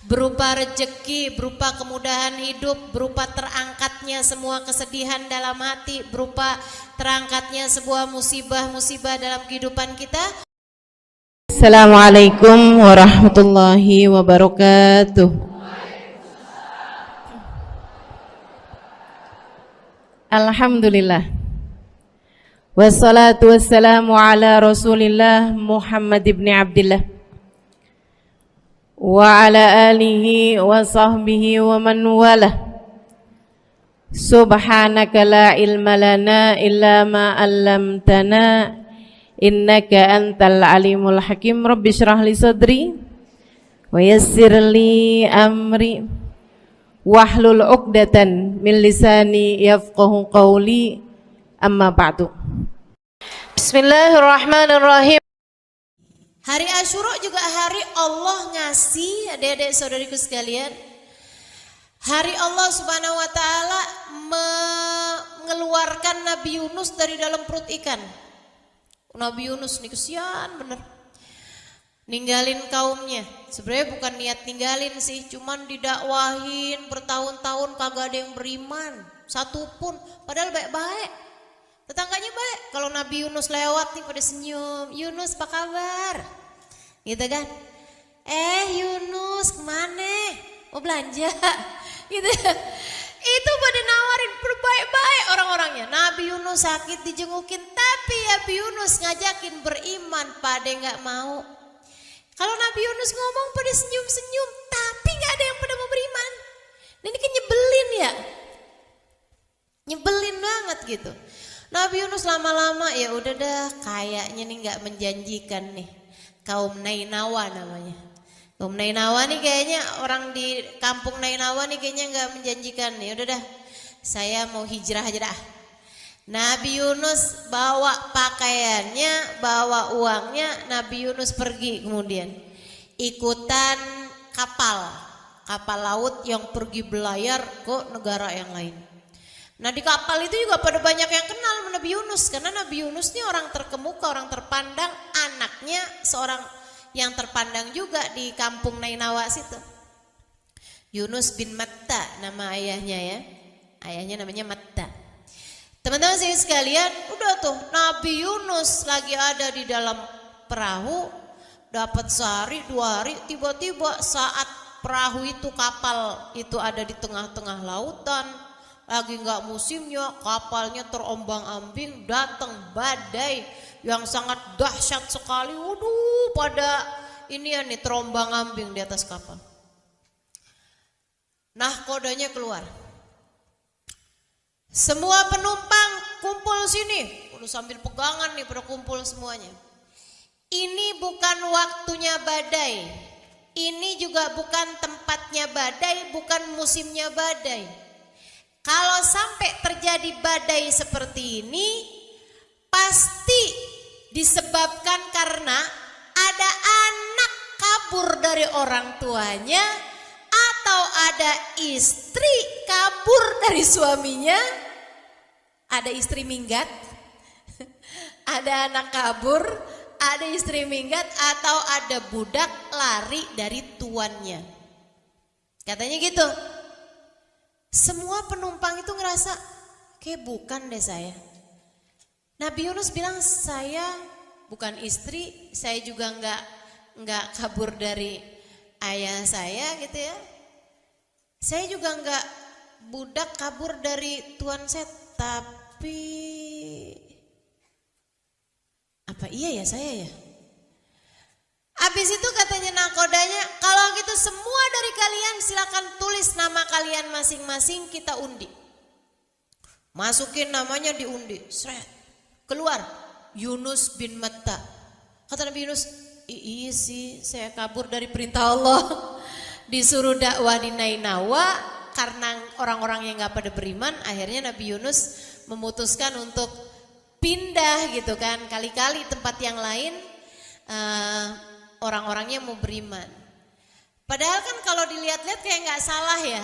berupa rezeki, berupa kemudahan hidup, berupa terangkatnya semua kesedihan dalam hati, berupa terangkatnya sebuah musibah-musibah dalam kehidupan kita. Assalamualaikum warahmatullahi wabarakatuh. Alhamdulillah. Wassalatu wassalamu ala Rasulillah Muhammad ibn Abdillah wa ala alihi wa sahbihi wa man walah. Subhanaka la ilma lana illa ma 'allamtana innaka antal alimul hakim. Rabbi shrah li sadri wa yassir li amri wahlul 'uqdatan min lisani yafqahu qawli, amma ba'du. Bismillahirrahmanirrahim. Hari Asyura juga hari Allah ngasih, adik-adik saudariku sekalian. Hari Allah Subhanahu wa taala mengeluarkan Nabi Yunus dari dalam perut ikan. Nabi Yunus nih kesian bener. Ninggalin kaumnya. Sebenarnya bukan niat ninggalin sih, cuman didakwahin bertahun-tahun kagak ada yang beriman. Satu pun, padahal baik-baik. Tetangganya baik. Kalau Nabi Yunus lewat nih pada senyum. Yunus apa kabar? Gitu kan? Yunus kemana? Mau belanja? Gitu. Itu pada nawarin berbaik-baik orang-orangnya. Nabi Yunus sakit dijengukin, tapi Nabi Yunus ngajakin beriman, pada nggak mau. Kalau Nabi Yunus ngomong pada senyum-senyum, tapi nggak ada yang pada mau beriman. Ini kan nyebelin ya, nyebelin banget gitu. Nabi Yunus lama-lama ya udah dah, kayaknya nih nggak menjanjikan nih. Kaum Nainawa namanya. Kaum Nainawa nih kayaknya orang di kampung Nainawa nih kayaknya nggak menjanjikan nih. Udah dah, saya mau hijrah aja dah. Nabi Yunus bawa pakaiannya, bawa uangnya, Nabi Yunus pergi kemudian ikutan kapal laut yang pergi belayar ke negara yang lain. Nah di kapal itu juga pada banyak yang kenal Nabi Yunus, karena Nabi Yunus ini orang terkemuka, orang terpandang, anaknya seorang yang terpandang juga di kampung Nainawa situ. Yunus bin Matta nama ayahnya ya, ayahnya namanya Matta. Teman-teman saya sekalian, udah tuh Nabi Yunus lagi ada di dalam perahu, dapat sehari 2 hari, tiba-tiba saat perahu itu, kapal itu ada di tengah-tengah lautan, lagi nggak musimnya, kapalnya terombang-ambing, datang badai yang sangat dahsyat sekali. Waduh, pada ini ya nih terombang-ambing di atas kapal. Nah kodenya keluar. Semua penumpang kumpul sini. Udah sambil pegangan nih pada kumpul semuanya. Ini bukan waktunya badai. Ini juga bukan tempatnya badai, bukan musimnya badai. Kalau sampai terjadi badai seperti ini, pasti disebabkan karena ada anak kabur dari orang tuanya, atau ada istri kabur dari suaminya, ada istri minggat, ada anak kabur, ada istri minggat, atau ada budak lari dari tuannya. Katanya gitu. Semua penumpang itu ngerasa kayak bukan deh saya. Nabi Yunus bilang, saya bukan istri, saya juga nggak kabur dari ayah saya gitu ya. Saya juga nggak budak kabur dari tuan saya, tapi apa iya ya saya ya? Habis itu katanya nakodanya, kalau gitu semua dari kalian silakan tulis nama kalian masing-masing, kita undi. Masukin namanya diundi, seret. Keluar Yunus bin Matta. Kata Nabi Yunus, iya sih saya kabur dari perintah Allah. Disuruh dakwah di Nainawa, karena orang-orang yang gak pada beriman, akhirnya Nabi Yunus memutuskan untuk pindah gitu kan. Kali-kali tempat yang lain orang-orangnya mau beriman. Padahal kan kalau dilihat-lihat kayak gak salah ya.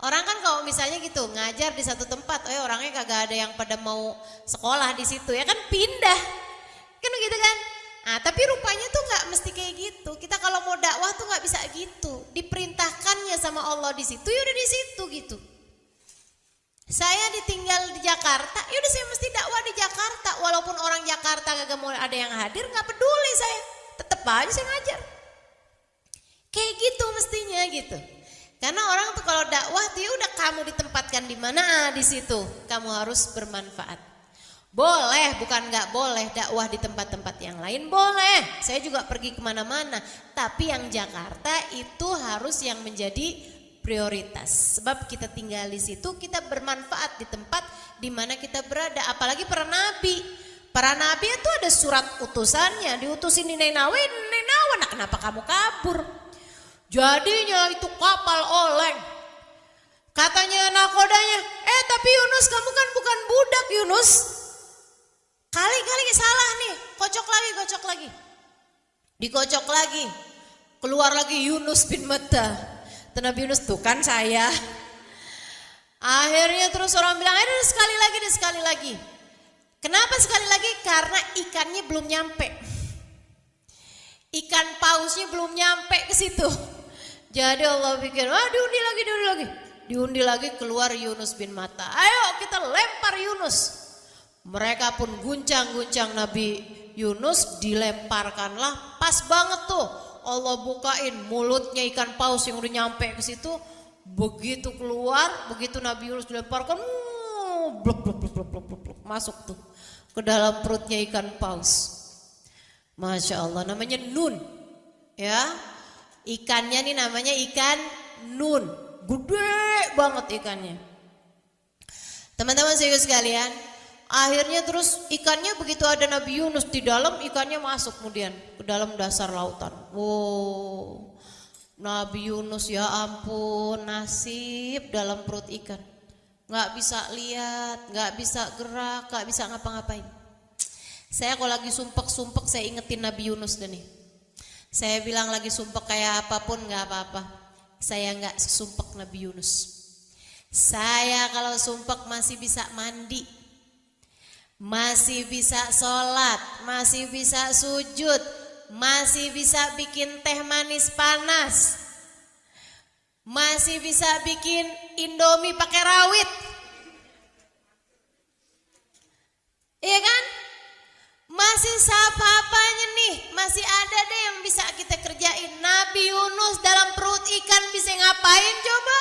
Orang kan kalau misalnya gitu ngajar di satu tempat, orangnya kagak ada yang pada mau sekolah di situ ya kan, pindah. Kan gitu kan? Nah, tapi rupanya tuh nggak mesti kayak gitu. Kita kalau mau dakwah tuh nggak bisa gitu. Diperintahkannya sama Allah di situ, ya udah di situ gitu. Saya ditinggal di Jakarta, ya udah saya mesti dakwah di Jakarta. Walaupun orang Jakarta kagak mau ada yang hadir, nggak peduli saya. Tetep aja saya ngajar. Kayak gitu mestinya gitu. Karena orang tuh kalau dakwah tuh ya udah kamu ditempatkan di mana, di situ kamu harus bermanfaat. Boleh, bukan nggak boleh dakwah di tempat-tempat yang lain, boleh. Saya juga pergi kemana-mana. Tapi yang Jakarta itu harus yang menjadi prioritas. Sebab kita tinggal di situ, kita bermanfaat di tempat di mana kita berada. Apalagi para nabi. Para nabi itu ada surat utusannya, diutusin di Nainawa, nah kenapa kamu kabur? Jadinya itu kapal oleng. Katanya nakodanya, tapi Yunus kamu kan bukan budak Yunus. Kali-kali salah nih, kocok lagi. Dikocok lagi, keluar lagi Yunus bin Matta. Nabi Yunus, tuh kan saya. Akhirnya terus orang bilang, ayo sekali lagi. Kenapa sekali lagi? Karena ikannya belum nyampe. Ikan pausnya belum nyampe ke situ. Jadi Allah pikir, diundi lagi keluar Yunus bin Matta. Ayo kita lempar Yunus. Mereka pun guncang-guncang Nabi Yunus, dilemparkanlah. Pas banget tuh Allah bukain mulutnya ikan paus yang udah nyampe ke situ. Begitu keluar, begitu Nabi Yunus dilemparkan, blok, masuk tuh ke dalam perutnya ikan paus. Masya Allah, namanya Nun, ya. Ikannya nih namanya ikan Nun, gede banget ikannya. Teman-teman sekalian, akhirnya terus ikannya begitu ada Nabi Yunus di dalam, ikannya masuk kemudian ke dalam dasar lautan. Wow, Nabi Yunus ya ampun, nasib dalam perut ikan. Nggak bisa lihat, nggak bisa gerak, nggak bisa ngapa-ngapain. Saya kalau lagi sumpek-sumpek saya ingetin Nabi Yunus deh nih. Saya bilang lagi sumpek kayak apapun nggak apa-apa. Saya nggak sesumpek Nabi Yunus. Saya kalau sumpek masih bisa mandi, masih bisa sholat, masih bisa sujud, masih bisa bikin teh manis panas, masih bisa bikin Indomie pakai rawit. Iya kan? Masih apa-apanya nih, masih ada deh yang bisa kita kerjain. Nabi Yunus dalam perut ikan bisa ngapain coba?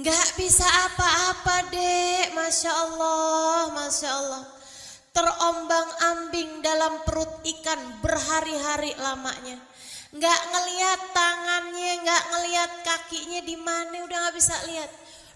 Nggak bisa apa-apa deh, Masya Allah, Masya Allah. Terombang-ambing dalam perut ikan berhari-hari lamanya. Nggak ngelihat tangannya, nggak ngelihat kakinya di mana, udah nggak bisa lihat.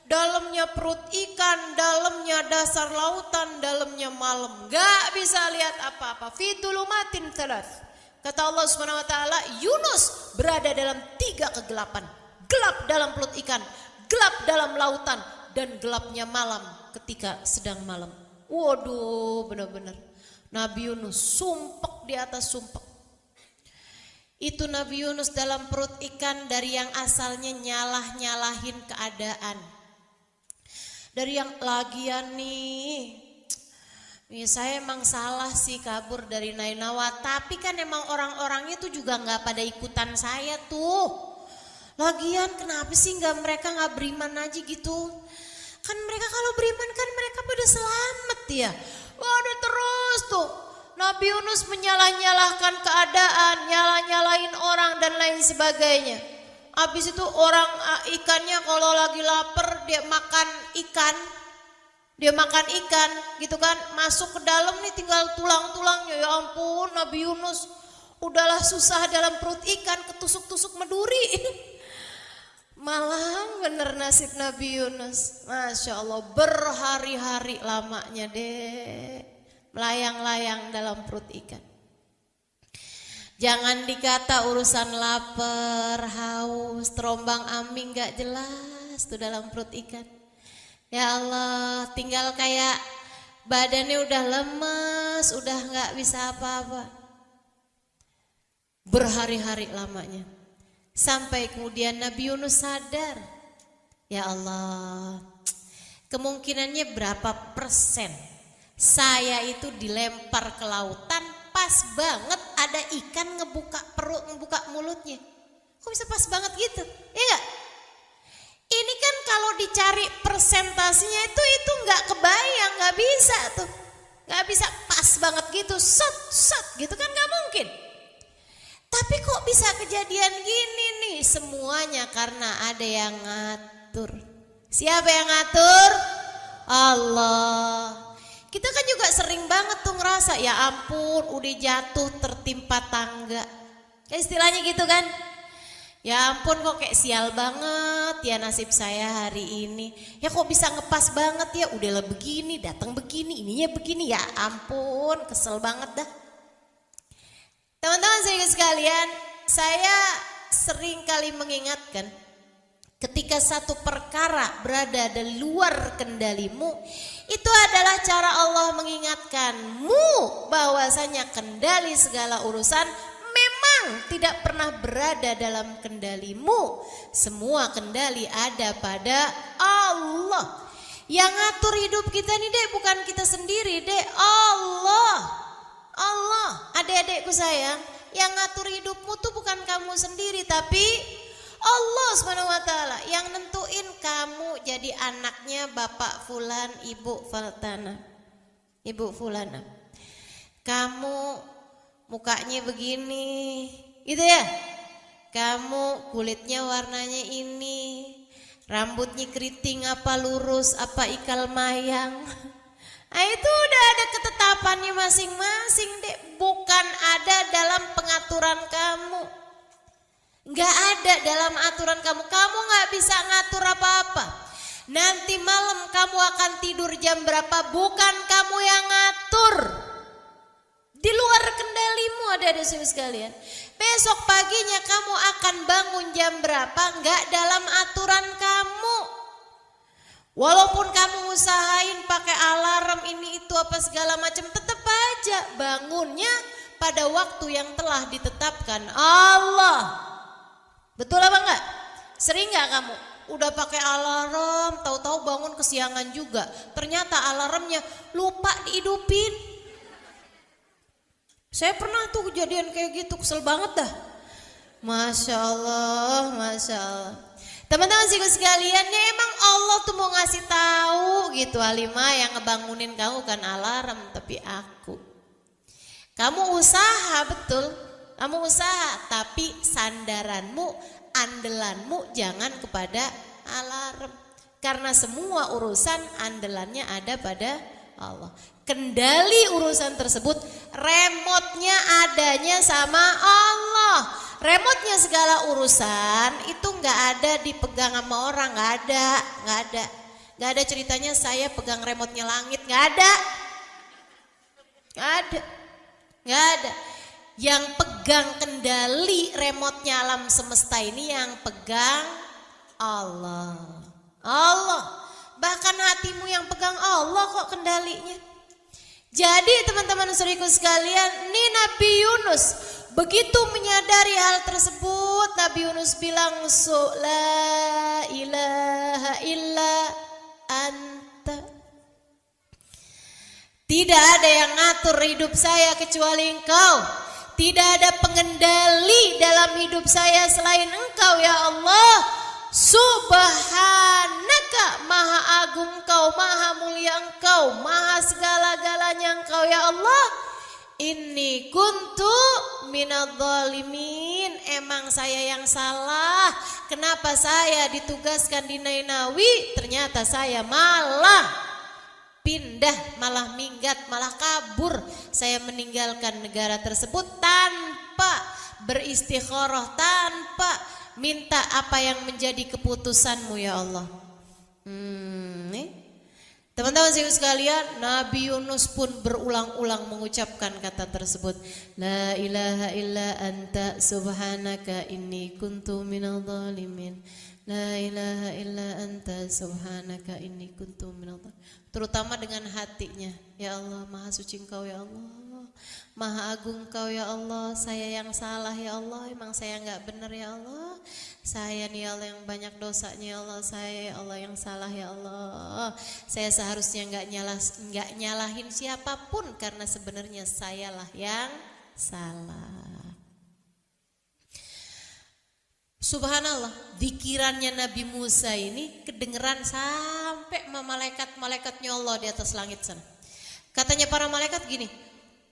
Dalamnya perut ikan, dalamnya dasar lautan, dalamnya malam, nggak bisa lihat apa-apa. Fi dhulumatin thalath. Kata Allah Subhanahu wa taala, Yunus berada dalam 3 kegelapan. Gelap dalam perut ikan, gelap dalam lautan, dan gelapnya malam ketika sedang malam. Waduh, benar-benar Nabi Yunus sumpek di atas sumpek. Itu Nabi Yunus dalam perut ikan dari yang asalnya nyalah-nyalahin keadaan. Dari yang lagian nih, saya emang salah sih kabur dari Nainawa, tapi kan emang orang-orangnya tuh juga nggak pada ikutan saya tuh. Lagian kenapa sih mereka nggak beriman aja gitu? Kan mereka kalau beriman kan mereka pada selamat ya. Waduh terus tuh Nabi Yunus menyalah-nyalahkan keadaan, nyalah-nyalahin orang dan lain sebagainya. Habis itu orang ikannya kalau lagi lapar dia makan ikan. Dia makan ikan gitu kan, masuk ke dalam nih tinggal tulang-tulangnya. Ya ampun Nabi Yunus udahlah susah dalam perut ikan, ketusuk-tusuk meduri. Malah bener nasib Nabi Yunus. Masya Allah, berhari-hari lamanya deh melayang-layang dalam perut ikan. Jangan dikata urusan lapar, haus, terombang ambing gak jelas tuh dalam perut ikan. Ya Allah, tinggal kayak badannya udah lemes, udah gak bisa apa-apa. Berhari-hari lamanya. Sampai kemudian Nabi Yunus sadar, ya Allah, kemungkinannya berapa persen saya itu dilempar ke lautan, pas banget ada ikan ngebuka perut, ngebuka mulutnya. Kok bisa pas banget gitu? Ya enggak? Ini kan kalau dicari persentasinya itu nggak kebayang, nggak bisa tuh, nggak bisa pas banget gitu, set gitu kan nggak mungkin. Tapi kok bisa kejadian gini nih? Semuanya karena ada yang ngatur. Siapa yang ngatur? Allah. Kita kan juga sering banget tuh ngerasa, ya ampun udah jatuh tertimpa tangga. Kayak istilahnya gitu kan. Ya ampun kok kayak sial banget ya nasib saya hari ini. Ya kok bisa ngepas banget ya, udahlah begini, datang begini, ininya begini. Ya ampun, kesel banget dah. Teman-teman sekalian, saya sering kali mengingatkan Ketika satu perkara berada di luar kendalimu, itu adalah cara Allah mengingatkanmu bahwasanya kendali segala urusan memang tidak pernah berada dalam kendalimu. Semua kendali ada pada Allah. Yang ngatur hidup kita nih dek, bukan kita sendiri dek, Allah. Allah, adik-adikku sayang, yang ngatur hidupmu tuh bukan kamu sendiri, tapi Allah SWT yang nentuin kamu jadi anaknya Bapak Fulan, Ibu Faltana, Ibu Fulana. Kamu mukanya begini, gitu ya. Kamu kulitnya warnanya ini, rambutnya keriting apa lurus apa ikal mayang. Nah, itu udah ada ketetapannya masing-masing dek, bukan ada dalam pengaturan kamu. Nggak ada dalam aturan kamu. Kamu nggak bisa ngatur apa-apa. Nanti malam kamu akan tidur jam berapa, bukan kamu yang ngatur. Di luar kendalimu adik-adik sekalian. Besok paginya kamu akan bangun jam berapa, nggak dalam aturan kamu. Walaupun kamu usahain pakai alarm ini itu apa segala macam, tetap aja bangunnya pada waktu yang telah ditetapkan Allah. Betul apa enggak? Sering enggak kamu udah pakai alarm, tahu-tahu bangun kesiangan juga. Ternyata alarmnya lupa dihidupin. Saya pernah tuh kejadian kayak gitu, kesel banget dah. Masya Allah, Masya Allah. Teman-teman sekalian, ya emang Allah tuh mau ngasih tahu gitu, Halimah, yang ngebangunin kamu kan alarm, tapi aku. Kamu usaha betul. Kamu usaha, tapi sandaranmu, andelanmu jangan kepada alarm. Karena semua urusan andelannya ada pada Allah. Kendali urusan tersebut, remote-nya adanya sama Allah. Remote-nya segala urusan itu nggak ada dipegang sama orang, nggak ada ceritanya saya pegang remote-nya langit, nggak ada. Yang pegang kendali remote-nya alam semesta ini yang pegang Allah. Bahkan hatimu yang pegang Allah kok kendalinya. Jadi teman-teman saudaraku sekalian, ini Nabi Yunus begitu menyadari hal tersebut, Nabi Yunus bilang, la ilaha illa anta. Tidak ada yang ngatur hidup saya kecuali Engkau. Tidak ada pengendali dalam hidup saya selain Engkau ya Allah. Subhanaka, maha agung Engkau, maha mulia Engkau, maha segala-galanya Engkau ya Allah. Inni kuntu minadh-dhalimin. Emang saya yang salah. Kenapa saya ditugaskan di Nainawi, ternyata saya malah pindah, malah minggat, malah kabur. Saya meninggalkan negara tersebut tanpa beristikharah, tanpa minta apa yang menjadi keputusanmu ya Allah. Teman-teman sekalian, Nabi Yunus pun berulang-ulang mengucapkan kata tersebut. La ilaha illa anta subhanaka inni kuntu minadh dhalimin. La ilaha illa anta subhanaka inni kuntu minadh dhalimin. Terutama dengan hatinya. Ya Allah, maha suci Engkau ya Allah. Maha agung Engkau ya Allah. Saya yang salah ya Allah. Emang saya enggak benar ya Allah. Saya nih Allah yang banyak dosanya ya Allah. Saya ya Allah yang salah ya Allah. Saya seharusnya enggak nyalahin siapapun, karena sebenarnya sayalah yang salah. Subhanallah, zikirannya Nabi Musa ini kedengeran sampai malaikat-malaikatnya Allah di atas langit sana. Katanya para malaikat gini,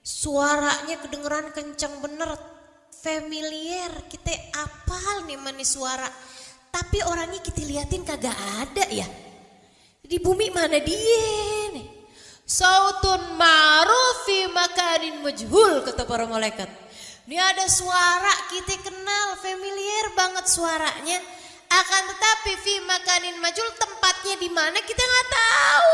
suaranya kedengeran kencang bener, familiar, kita apal nih manis suara. Tapi orangnya kita liatin kagak ada ya. Di bumi mana dia nih? Sautun ma'ruf fi makanin majhul, kata para malaikat. Ini ada suara kita kenal, familiar banget suaranya. Akan tetapi fi makanin majhul, tempatnya di mana kita nggak tahu.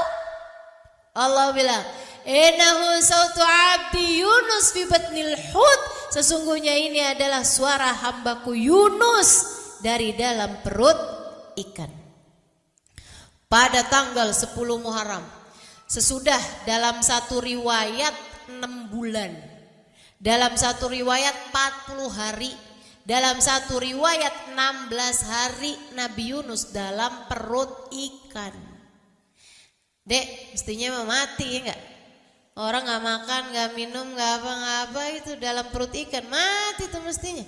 Allah bilang, innahu sautu abdi Yunus fi batnil hut. Sesungguhnya ini adalah suara hambaku Yunus dari dalam perut ikan. Pada tanggal 10 Muharram. Sesudah dalam satu riwayat 6 bulan. Dalam satu riwayat 40 hari. Dalam satu riwayat 16 hari Nabi Yunus dalam perut ikan. Dek, mestinya mau mati ya enggak? Orang gak makan, gak minum, gak apa-apa itu dalam perut ikan. Mati tuh mestinya.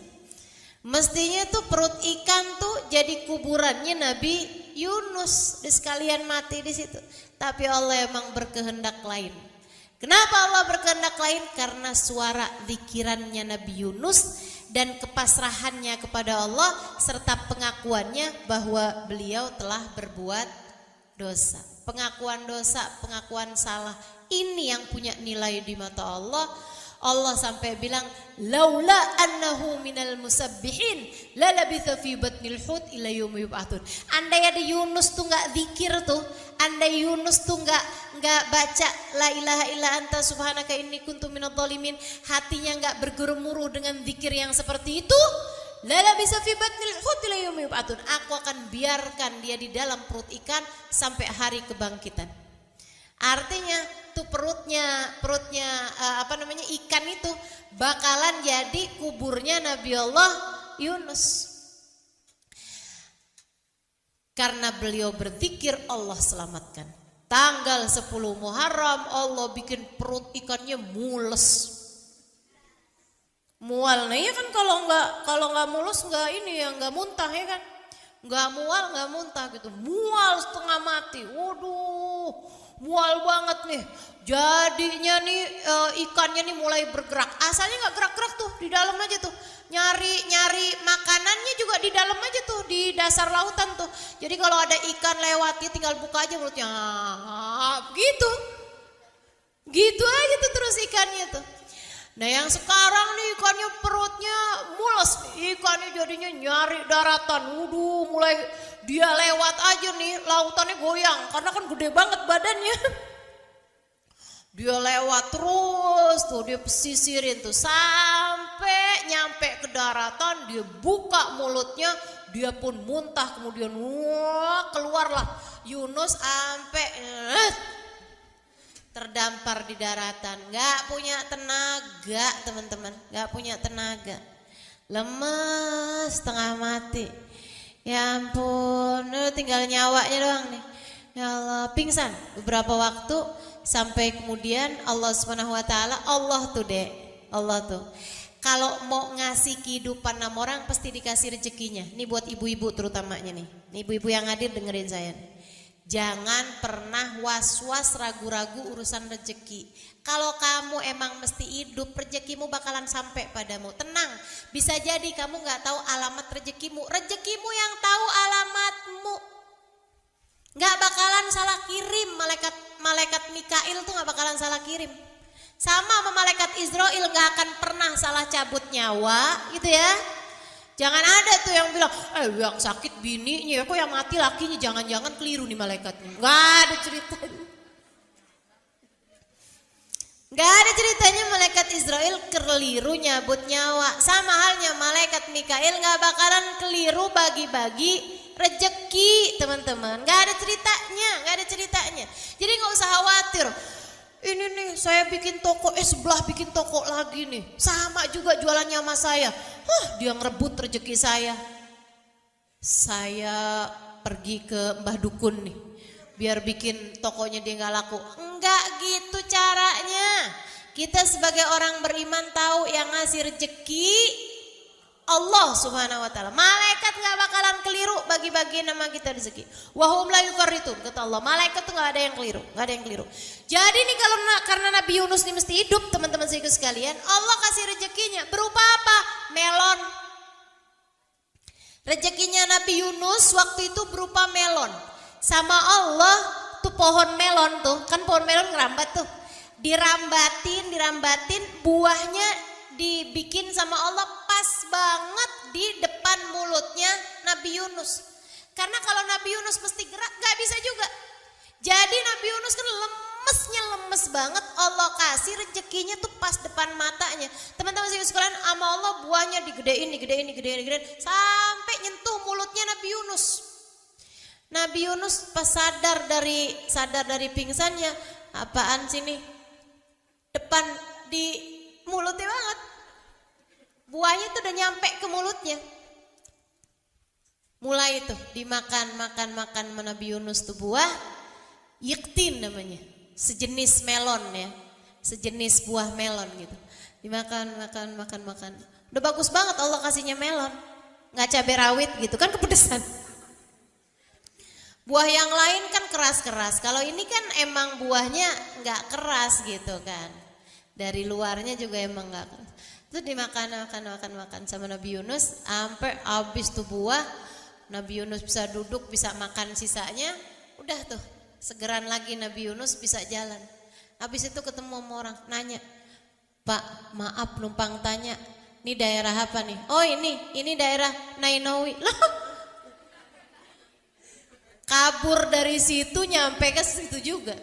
Mestinya tuh perut ikan tuh jadi kuburannya Nabi Yunus. Sekalian mati di situ. Tapi Allah emang berkehendak lain. Kenapa Allah berkehendak lain? Karena suara zikirannya Nabi Yunus dan kepasrahannya kepada Allah serta pengakuannya bahwa beliau telah berbuat dosa. Pengakuan dosa, pengakuan salah. Ini yang punya nilai di mata Allah. Allah sampai bilang laula annahu minal musabbihin la labitha fi batnil hut ila yaumi yub'atsun. Andai ada Yunus tuh enggak zikir tuh, andai Yunus tuh enggak baca la ilaha illa anta subhanaka inni kuntu minadh dhalimin, hatinya enggak bergemuruh dengan zikir yang seperti itu, la labitha fi batnil hut ila yaumi yub'atsun. Aku akan biarkan dia di dalam perut ikan sampai hari kebangkitan. Artinya tuh perutnya ikan itu bakalan jadi kuburnya Nabi Allah Yunus. Karena beliau berzikir Allah selamatkan. Tanggal 10 Muharram Allah bikin perut ikannya mules. Mual. Nah ya kan kalau nggak mulus nggak ini ya nggak muntah ya kan. Nggak mual nggak muntah gitu. Mual setengah mati. Waduh. Mual banget nih. Jadinya nih ikannya nih mulai bergerak. Asalnya nggak gerak-gerak tuh di dalam aja tuh. Nyari makanannya juga di dalam aja tuh di dasar lautan tuh. Jadi kalau ada ikan lewat dia tinggal buka aja mulutnya. Gitu. Gitu aja tuh terus ikannya tuh. Nah yang sekarang nih ikannya perutnya mules. Ikannya jadinya nyari daratan. Waduh mulai dia lewat aja nih lautannya goyang. Karena kan gede banget badannya. Dia lewat terus tuh dia pesisirin tuh. Sampai nyampe ke daratan dia buka mulutnya. Dia pun muntah kemudian keluarlah Yunus sampai terdampar di daratan, nggak punya tenaga teman-teman, nggak punya tenaga, lemes, setengah mati, ya ampun, tinggal nyawanya doang nih, ya Allah, pingsan beberapa waktu sampai kemudian Allah Subhanahu Wa Taala, Allah tuh, kalau mau ngasih kehidupan sama orang pasti dikasih rezekinya, nih buat ibu-ibu terutamanya nih ibu-ibu yang hadir dengerin saya nih. Jangan pernah was-was ragu-ragu urusan rezeki. Kalau kamu emang mesti hidup, rezekimu bakalan sampai padamu. Tenang, bisa jadi kamu gak tahu alamat rezekimu. Rezekimu yang tahu alamatmu. Gak bakalan salah kirim, malaikat Mikail tuh gak bakalan salah kirim. Sama malaikat Israel gak akan pernah salah cabut nyawa gitu ya. Jangan ada tuh yang bilang, yang sakit bininya, kok yang mati lakinya, jangan-jangan keliru nih malaikatnya. Gak ada ceritanya. Gak ada ceritanya malaikat Israel keliru nyabut nyawa. Sama halnya malaikat Mikail gak bakalan keliru bagi-bagi rejeki teman-teman. Gak ada ceritanya. Jadi gak usah khawatir. Ini nih saya bikin toko, sebelah bikin toko lagi nih. Sama juga jualannya sama saya. Dia ngerebut rezeki saya. Saya pergi ke Mbah Dukun nih. Biar bikin tokonya dia gak laku. Enggak gitu caranya. Kita sebagai orang beriman tahu yang ngasih rezeki Allah Subhanahu Wa Taala. Malaikat gak bakalan keliru bagi-bagi nama kita rezeki. Wahum la yufarritun, kata Allah. Malaikat tuh gak ada yang keliru, Jadi nih kalau karena Nabi Yunus nih mesti hidup teman-teman sekalian, Allah kasih rezekinya berupa apa? Melon. Rezekinya Nabi Yunus waktu itu berupa melon. Sama Allah tuh pohon melon tuh, kan pohon melon ngerambat tuh. Dirambatin, buahnya dibikin sama Allah pas banget di depan mulutnya Nabi Yunus. Karena kalau Nabi Yunus mesti gerak gak bisa juga. Jadi Nabi Yunus kan lemes banget, Allah kasih rezekinya tuh pas depan matanya. Teman-teman sekalian, sama Allah buahnya digedein sampai nyentuh mulutnya Nabi Yunus. Nabi Yunus pas sadar dari pingsannya, apaan sih nih? Depan di mulutnya banget. Buahnya tuh udah nyampe ke mulutnya. Mulai itu dimakan sama Nabi Yunus tuh buah yiktin namanya. Sejenis melon ya. Sejenis buah melon gitu. Dimakan. Udah bagus banget Allah kasihnya melon. Nggak cabai rawit gitu kan, kepedesan. Buah yang lain kan keras-keras. Kalau ini kan emang buahnya nggak keras gitu kan. Dari luarnya juga emang nggak keras. Terus dimakan sama Nabi Yunus sampai habis tuh buah. Nabi Yunus bisa duduk, bisa makan sisanya. Udah tuh, segeran lagi Nabi Yunus bisa jalan. Habis itu ketemu sama orang, nanya, "Pak, maaf numpang tanya, ini daerah apa nih?" "Oh ini daerah Nainawi." Lah, kabur dari situ nyampe ke situ juga.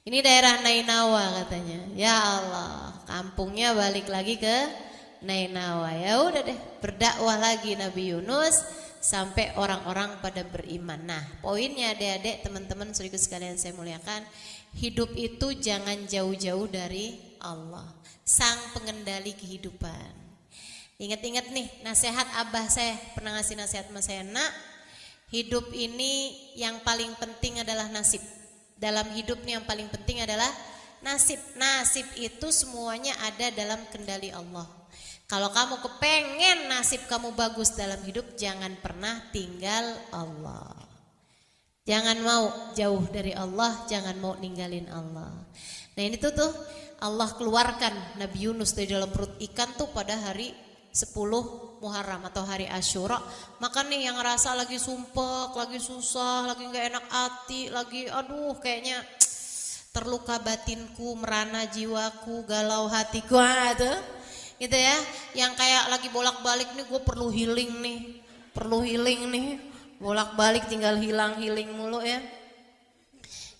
Ini daerah Nainawa katanya. Ya Allah, kampungnya balik lagi ke Nainawa. Ya udah deh, berdakwah lagi Nabi Yunus sampai orang-orang pada beriman. Nah, poinnya adik-adik, teman-teman saudaraku sekalian saya muliakan, hidup itu jangan jauh-jauh dari Allah, sang pengendali kehidupan. Ingat-ingat nih, nasihat abah saya pernah ngasih nasihat sama saya, "Nak, hidup ini yang paling penting adalah nasib. Dalam hidup nih yang paling penting adalah nasib. Nasib itu semuanya ada dalam kendali Allah. Kalau kamu kepengen nasib kamu bagus dalam hidup, jangan pernah tinggal Allah. Jangan mau jauh dari Allah, jangan mau ninggalin Allah." Nah ini tuh Allah keluarkan Nabi Yunus dari dalam perut ikan tuh pada hari 10 Muharram atau hari Asyura. Maka nih yang ngerasa lagi sumpek, lagi susah, lagi gak enak hati, lagi aduh kayaknya terluka batinku, merana jiwaku, galau hatiku, gitu ya, yang kayak lagi bolak-balik nih, gue perlu healing nih, bolak-balik tinggal healing mulu ya.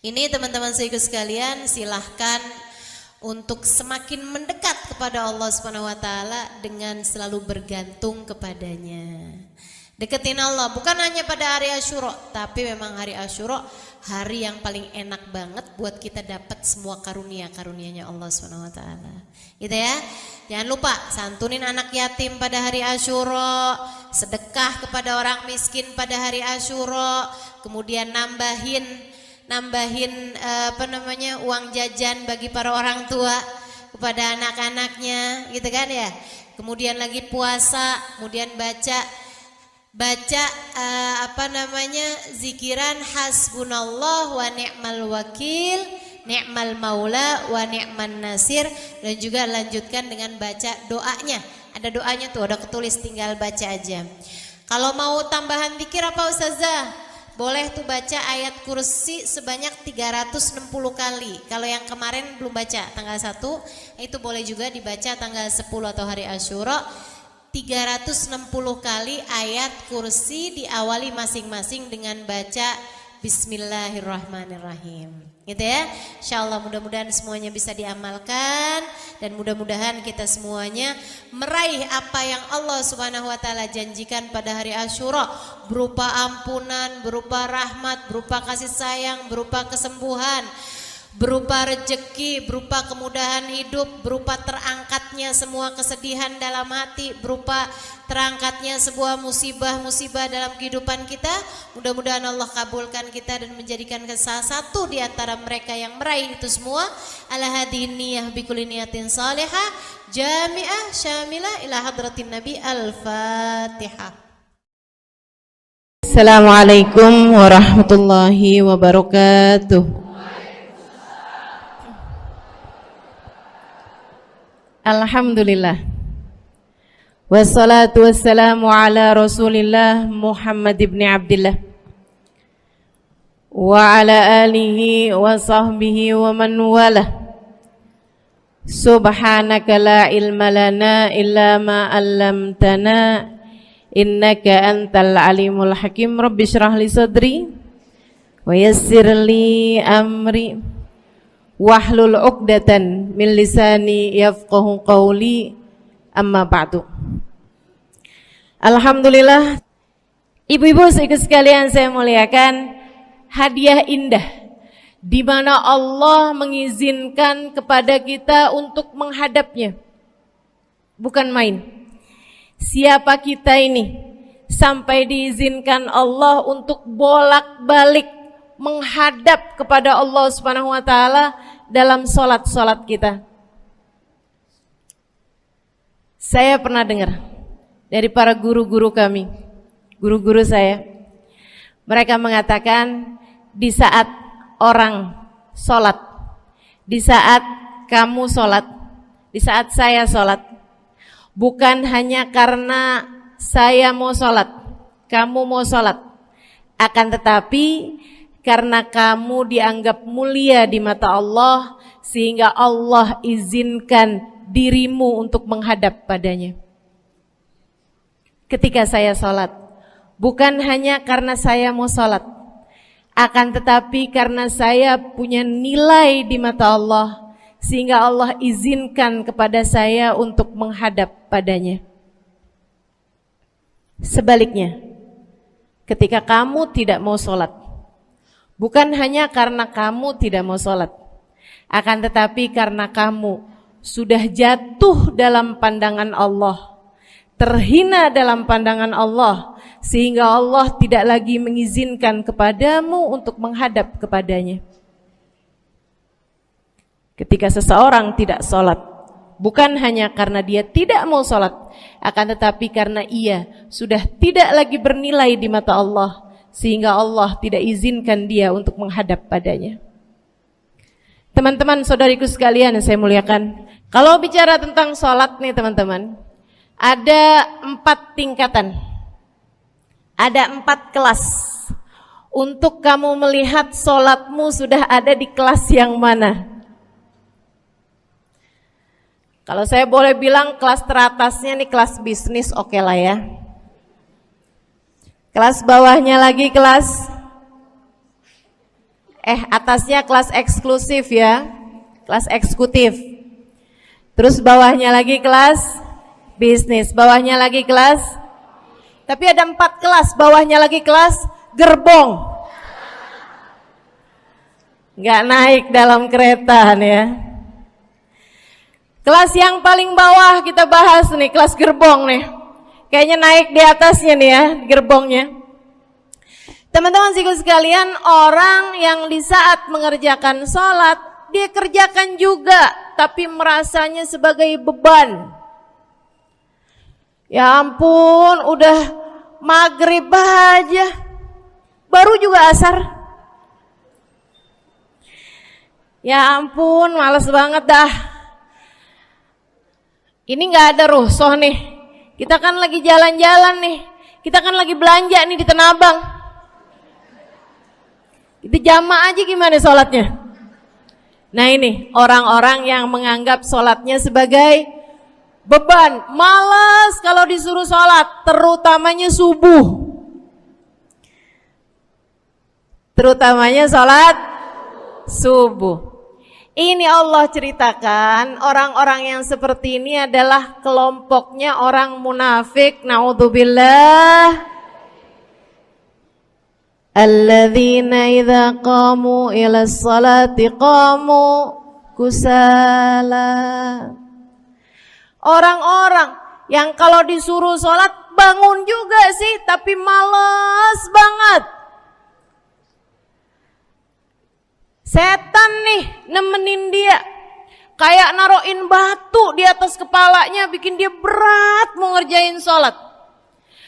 Ini teman-teman saudaraku sekalian, silahkan untuk semakin mendekat kepada Allah Subhanahu wa taala dengan selalu bergantung kepadanya. Deketin Allah bukan hanya pada hari Asyura, tapi memang hari Asyura hari yang paling enak banget buat kita dapat semua karunia-karunianya Allah Subhanahu wa taala. Gitu ya. Jangan lupa santunin anak yatim pada hari Asyura, sedekah kepada orang miskin pada hari Asyura, kemudian nambahin uang jajan bagi para orang tua kepada anak-anaknya, gitu kan ya. Kemudian lagi puasa, kemudian baca zikiran hasbunallah wa ni'mal wakil, ni'mal maula wa ni'man nasir, dan juga lanjutkan dengan baca doanya. Ada doanya tuh, ada ketulis, tinggal baca aja. Kalau mau tambahan zikir apa Ustazah? Boleh tuh baca ayat kursi sebanyak 360 kali. Kalau yang kemarin belum baca tanggal 1, itu boleh juga dibaca tanggal 10 atau hari Asyura. 360 kali ayat kursi, diawali masing-masing dengan baca Bismillahirrahmanirrahim, gitu ya. Insyaallah mudah-mudahan semuanya bisa diamalkan, dan mudah-mudahan kita semuanya meraih apa yang Allah Subhanahu wa taala janjikan pada hari Asyura, berupa ampunan, berupa rahmat, berupa kasih sayang, berupa kesembuhan, berupa rezeki, berupa kemudahan hidup, berupa terangkatnya semua kesedihan dalam hati, berupa terangkatnya sebuah musibah-musibah dalam kehidupan kita. Mudah-mudahan Allah kabulkan kita dan menjadikan salah satu di antara mereka yang meraih itu semua. Ala hadiniyah bikulli niyatin salihah jami'ah syamilah ila hadratin Nabi. Al-Fatihah. Assalamualaikum warahmatullahi wabarakatuh. Alhamdulillah. Wassalatu wassalamu ala Rasulillah Muhammad ibn Abdillah wa ala alihi wa sahbihi wa man walah. Subhanaka la ilma lana illa ma 'allamtana innaka antal alimul hakim. Rabbi shrah li sadri wa yassir li amri wahlul 'uqdatan min lisani yafqahu qawli. Amma ba'du. Alhamdulillah, Ibu-ibu sekalian saya muliakan, hadiah indah di mana Allah mengizinkan kepada kita untuk menghadapnya. Bukan main. Siapa kita ini sampai diizinkan Allah untuk bolak-balik menghadap kepada Allah Subhanahu wa taala dalam salat-salat kita. Saya pernah dengar dari para guru-guru kami, guru-guru saya, mereka mengatakan di saat orang sholat, di saat kamu sholat, di saat saya sholat, bukan hanya karena saya mau sholat, kamu mau sholat, akan tetapi karena kamu dianggap mulia di mata Allah, sehingga Allah izinkan dirimu untuk menghadap padanya. Ketika saya sholat, bukan hanya karena saya mau sholat, akan tetapi karena saya punya nilai di mata Allah, sehingga Allah izinkan kepada saya untuk menghadap padanya. Sebaliknya, ketika kamu tidak mau sholat, bukan hanya karena kamu tidak mau sholat, akan tetapi karena kamu sudah jatuh dalam pandangan Allah, terhina dalam pandangan Allah, sehingga Allah tidak lagi mengizinkan kepadamu untuk menghadap kepadanya. Ketika seseorang tidak sholat, bukan hanya karena dia tidak mau sholat, akan tetapi karena ia sudah tidak lagi bernilai di mata Allah, sehingga Allah tidak izinkan dia untuk menghadap padanya. Teman-teman, saudariku sekalian yang saya muliakan, kalau bicara tentang sholat nih teman-teman, ada 4 tingkatan, ada 4 kelas. Untuk kamu melihat sholatmu sudah ada di kelas yang mana. Kalau saya boleh bilang kelas teratasnya nih kelas bisnis, oke lah ya. Kelas bawahnya lagi kelas atasnya kelas eksklusif ya, kelas eksekutif. Terus bawahnya lagi kelas bisnis, bawahnya lagi kelas, tapi ada 4 kelas, bawahnya lagi kelas gerbong. Nggak naik dalam kereta nih ya. Kelas yang paling bawah kita bahas nih, kelas gerbong nih. Kayaknya naik di atasnya nih ya, gerbongnya. Teman-teman sekalian, orang yang di saat mengerjakan sholat, dia kerjakan juga, tapi merasanya sebagai beban. Ya ampun, udah maghrib aja, baru juga asar. Ya ampun, males banget dah. Ini gak ada rusuh nih. Kita kan lagi jalan-jalan nih. Kita kan lagi belanja nih di Tanah Abang. Itu jamaah aja gimana sholatnya. Nah ini orang-orang yang menganggap sholatnya sebagai beban. Malas kalau disuruh sholat, terutamanya subuh. Terutamanya sholat subuh. Ini Allah ceritakan orang-orang yang seperti ini adalah kelompoknya orang munafik. Naudzubillah. Alladzina idza qamu ila sholati qamu kusala. Orang-orang yang kalau disuruh sholat bangun juga sih, tapi malas banget. Setan nih nemenin dia, kayak naroin batu di atas kepalanya, bikin dia berat mau ngerjain sholat.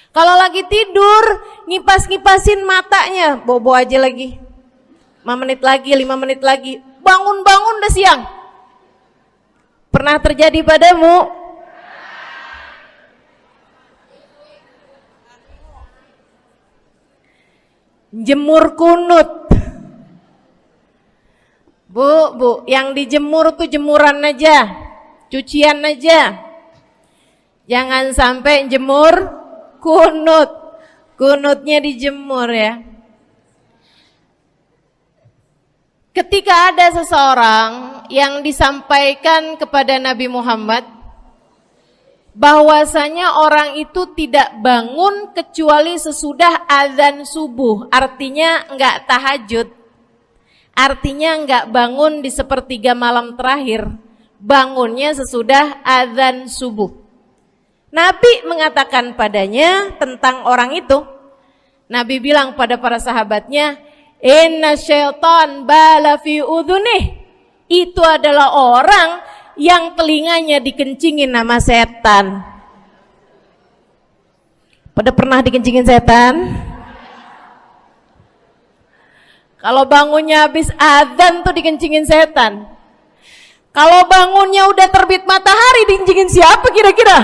Kalau lagi tidur, ngipas-ngipasin matanya, bobo aja lagi. 5 menit lagi, 5 menit lagi, bangun-bangun udah siang. Pernah terjadi padamu? Jemur kunut. Bu, yang dijemur tuh jemuran aja, cucian aja. Jangan sampai jemur kunut. Kunutnya dijemur ya. Ketika ada seseorang yang disampaikan kepada Nabi Muhammad, bahwasanya orang itu tidak bangun kecuali sesudah azan subuh, artinya enggak tahajud, artinya enggak bangun di sepertiga malam terakhir, bangunnya sesudah azan subuh. Nabi mengatakan padanya tentang orang itu, Nabi bilang pada para sahabatnya, inna syaitan bala fi udhunih, itu adalah orang yang telinganya dikencingin sama setan. Pada pernah dikencingin setan? Kalau bangunnya habis azan tuh dikencingin setan. Kalau bangunnya udah terbit matahari dikencingin siapa kira-kira?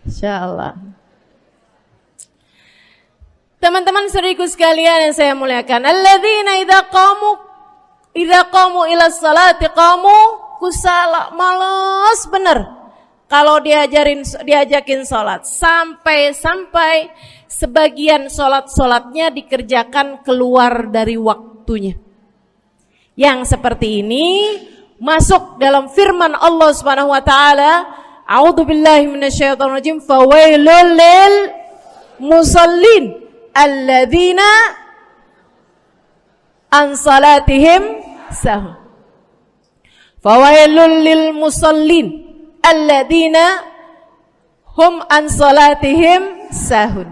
Insyaallah. Teman-teman saudariku sekalian yang saya muliakan, alladzina idza qamu ila sholati qamu kusala, malas bener kalau diajakin sholat, sampai sebagian sholatnya dikerjakan keluar dari waktunya. Yang seperti ini masuk dalam firman Allah Subhanahu wa taala, a'udzubillahi minasyaitonir rajim, fawailul lil musallin alladzina an salatihim sahun. Fawailul lil musallin alladzina hum an salatihim sahun.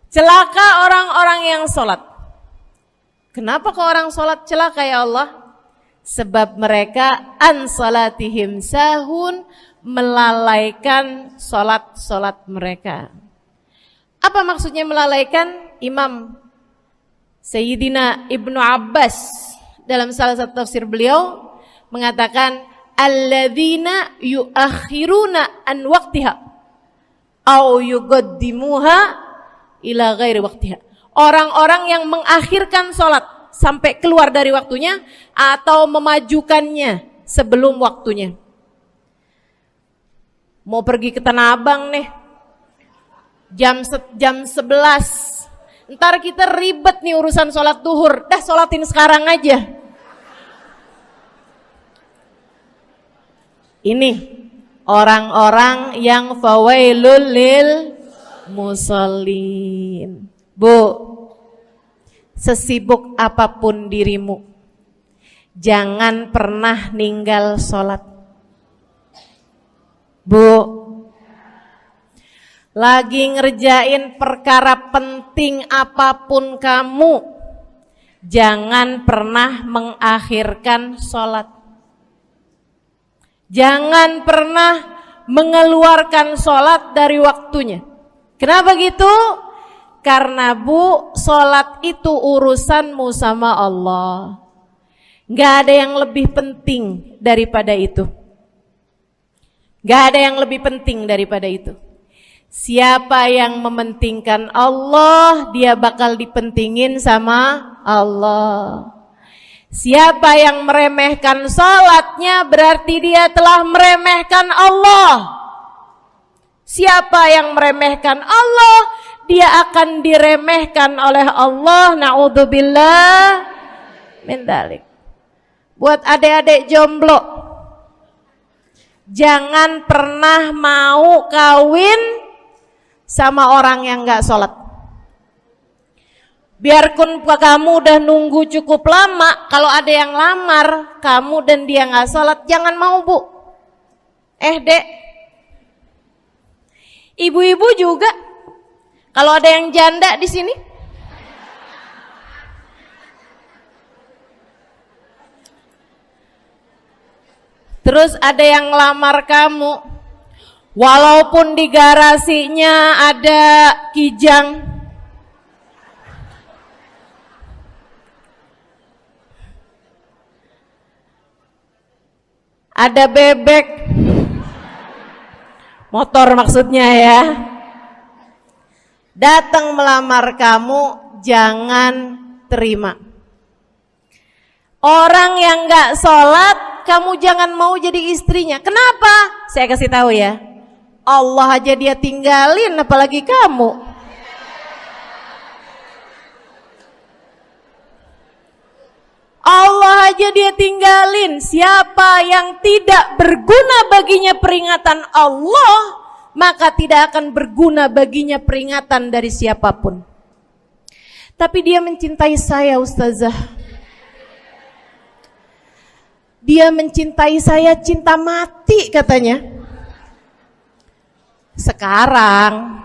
Celaka orang-orang yang salat. Kenapa kok orang salat celaka ya Allah? Sebab mereka an salatihim sahun, melalaikan salat mereka. Apa maksudnya melalaikan? Imam Sayyidina Ibnu Abbas dalam salah satu tafsir beliau mengatakan, alladzina yuakhiruna an waqtiha au yuqaddimuha ila ghairi waqtiha. Orang-orang yang mengakhirkan sholat sampai keluar dari waktunya atau memajukannya sebelum waktunya. Mau pergi ke Tanah Abang nih, jam 11. Ntar kita ribet nih urusan sholat duhur. Dah sholatin sekarang aja. Ini orang-orang yang fawailul lil musallin. Bu, sesibuk apapun dirimu, jangan pernah ninggal sholat. Bu, lagi ngerjain perkara penting apapun kamu, jangan pernah mengakhirkan sholat. Jangan pernah mengeluarkan sholat dari waktunya. Kenapa gitu? Karena bu, sholat itu urusanmu sama Allah. Gak ada yang lebih penting daripada itu. Gak ada yang lebih penting daripada itu. Siapa yang mementingkan Allah, dia bakal dipentingin sama Allah. Siapa yang meremehkan sholatnya, berarti dia telah meremehkan Allah. Siapa yang meremehkan Allah, dia akan diremehkan oleh Allah. Na'udzubillah min dzalik. Buat adik-adik jomblo, jangan pernah mau kawin sama orang yang gak sholat. Biarpun kamu udah nunggu cukup lama, kalau ada yang lamar kamu dan dia gak sholat, jangan mau bu. Dek, ibu-ibu juga, kalau ada yang janda di sini, terus ada yang lamar kamu, walaupun di garasinya ada kijang, ada bebek, motor maksudnya ya, datang melamar kamu, jangan terima. Orang yang gak sholat, kamu jangan mau jadi istrinya. Kenapa? Saya kasih tahu ya, Allah aja dia tinggalin, apalagi kamu. Allah aja dia tinggalin. Siapa yang tidak berguna baginya peringatan Allah, maka tidak akan berguna baginya peringatan dari siapapun. Tapi dia mencintai saya, Ustazah. Dia mencintai saya cinta mati katanya. Sekarang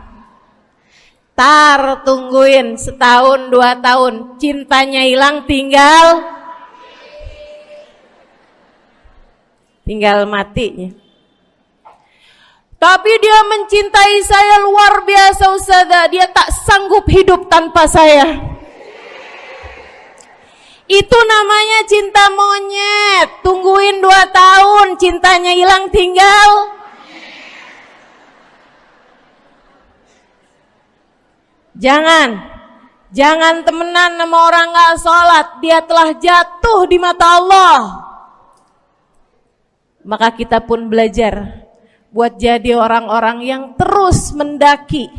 tungguin setahun 2 tahun, cintanya hilang, tinggal matinya. Tapi dia mencintai saya luar biasa, Ustazah. Dia tak sanggup hidup tanpa saya. Itu namanya cinta monyet. Tungguin 2 tahun, cintanya hilang, tinggal. Jangan temenan sama orang gak sholat. Dia telah jatuh di mata Allah. Maka kita pun belajar buat jadi orang-orang yang terus mendaki,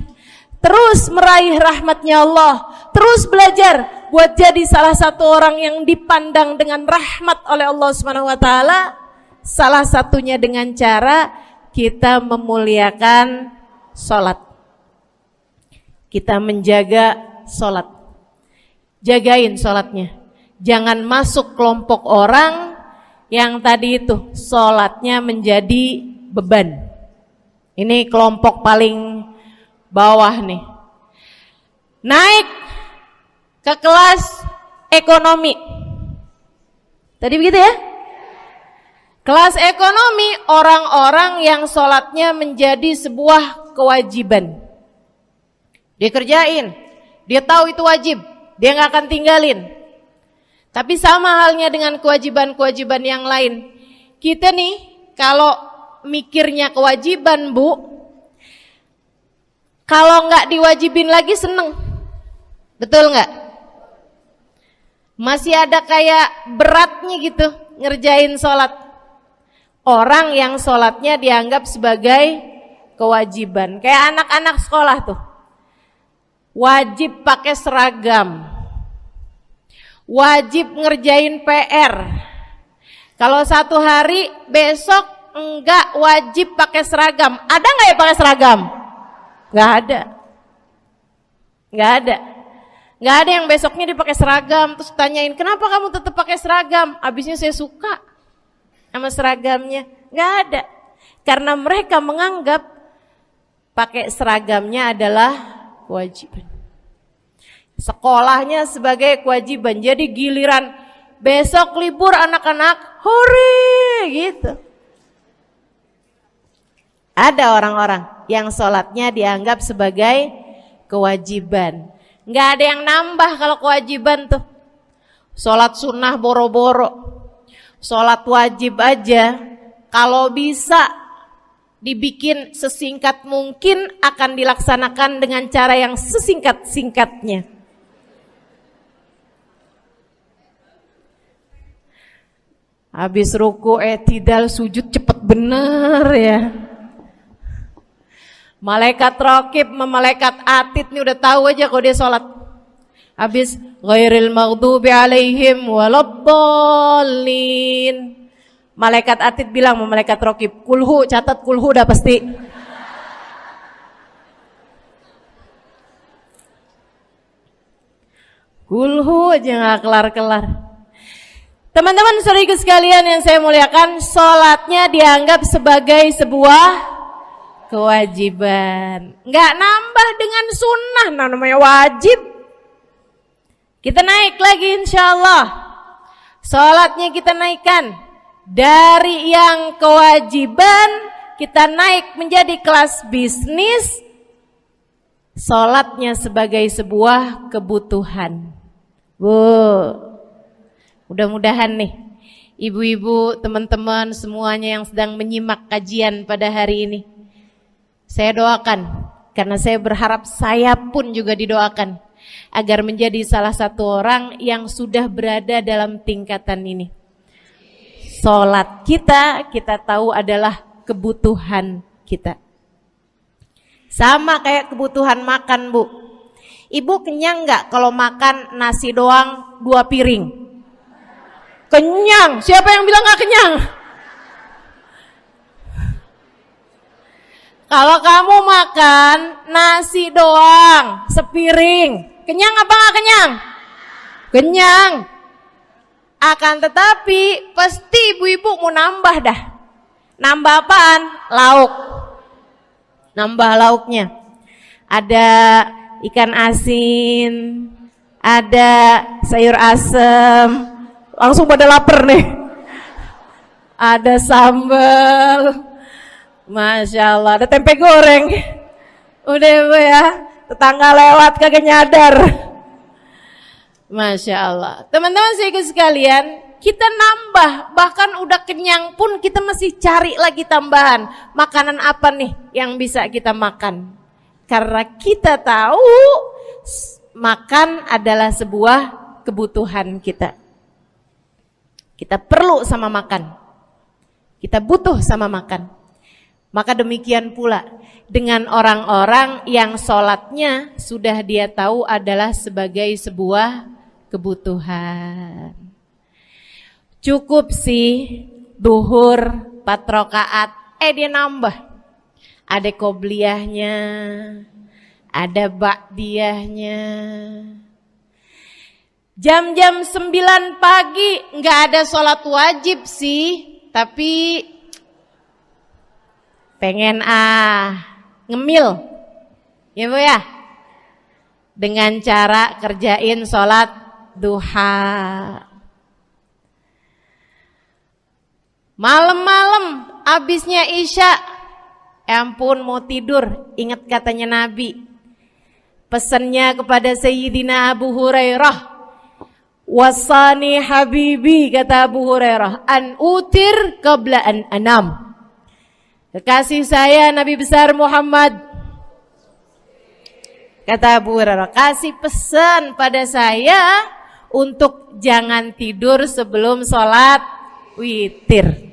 terus meraih rahmatnya Allah, terus belajar buat jadi salah satu orang yang dipandang dengan rahmat oleh Allah Subhanahu wa taala. Salah satunya dengan cara kita memuliakan sholat. Kita menjaga sholat. Jagain sholatnya. Jangan masuk kelompok orang yang tadi itu sholatnya menjadi beban. Ini kelompok paling bawah nih. Naik ke kelas ekonomi. Tadi begitu ya? Kelas ekonomi, orang-orang yang sholatnya menjadi sebuah kewajiban. Dia kerjain, dia tahu itu wajib, dia gak akan tinggalin. Tapi sama halnya dengan kewajiban-kewajiban yang lain. Kita nih kalau mikirnya kewajiban, Bu, kalau gak diwajibin lagi seneng. Betul gak? Masih ada kayak beratnya gitu ngerjain sholat. Orang yang sholatnya dianggap sebagai kewajiban. Kayak anak-anak sekolah tuh. Wajib pakai seragam. Wajib ngerjain PR. Kalau 1 hari, besok enggak wajib pakai seragam. Ada enggak ya pakai seragam? Enggak ada. Enggak ada. Enggak ada yang besoknya dipakai seragam. Terus tanyain, kenapa kamu tetap pakai seragam? Abisnya saya suka sama seragamnya. Enggak ada. Karena mereka menganggap pakai seragamnya adalah kewajiban. Sekolahnya sebagai kewajiban. Jadi giliran besok libur anak-anak, hore gitu. Ada orang-orang yang sholatnya dianggap sebagai kewajiban. Nggak ada yang nambah kalau kewajiban tuh. Sholat sunnah boro-boro. Sholat wajib aja kalau bisa dibikin sesingkat mungkin akan dilaksanakan dengan cara yang sesingkat-singkatnya. Habis ruku tidal sujud cepet bener ya. Malaikat raqib sama malaikat atid nih udah tahu aja kalau dia sholat. Habis ghairil maghdubi alaihim waladdallin. Malaikat atid bilang sama malaikat raqib, kulhu, catat kulhu udah pasti. Kulhu aja gak kelar-kelar. Teman-teman saudariku sekalian yang saya muliakan, sholatnya dianggap sebagai sebuah kewajiban. Nggak nambah dengan sunnah, namanya wajib. Kita naik lagi insya Allah. Sholatnya kita naikkan. Dari yang kewajiban, kita naik menjadi kelas bisnis. Sholatnya sebagai sebuah kebutuhan. Mudah-mudahan nih ibu-ibu, teman-teman semuanya yang sedang menyimak kajian pada hari ini, saya doakan, karena saya berharap saya pun juga didoakan agar menjadi salah satu orang yang sudah berada dalam tingkatan ini. Sholat kita tahu adalah kebutuhan kita. Sama kayak kebutuhan makan, Bu. Ibu kenyang nggak kalau makan nasi doang 2 piring? Kenyang. Siapa yang bilang gak kenyang? Kalau kamu makan nasi doang, sepiring, kenyang apa gak kenyang? Kenyang. Akan tetapi pasti ibu-ibu mau nambah dah. Nambah apaan? Lauk. Nambah lauknya. Ada ikan asin, ada sayur asem. Langsung pada lapar nih. Ada sambal. Masya Allah, ada tempe goreng. Udah ibu ya, tetangga lewat kagak nyadar. Masya Allah. Teman-teman sekalian, kita nambah, bahkan udah kenyang pun kita masih cari lagi tambahan. Makanan apa nih yang bisa kita makan? Karena kita tahu makan adalah sebuah kebutuhan kita. Kita perlu sama makan. Kita butuh sama makan. Maka demikian pula dengan orang-orang yang sholatnya sudah dia tahu adalah sebagai sebuah kebutuhan. Cukup sih duhur 4 rakaat, dia nambah. Ada qobliyahnya, ada ba'diyahnya. Jam-jam 9 pagi nggak ada sholat wajib sih, tapi pengen ngemil, ya bu ya, dengan cara kerjain sholat duha. Malam-malam abisnya isya, ampun mau tidur, ingat katanya Nabi, pesannya kepada Sayyidina Abu Hurairah, wasani habibi, kata Abu Hurairah, an utir qabla an anam. Kekasih saya Nabi besar Muhammad, kata Abu Hurairah, kasih pesan pada saya untuk jangan tidur sebelum sholat witir.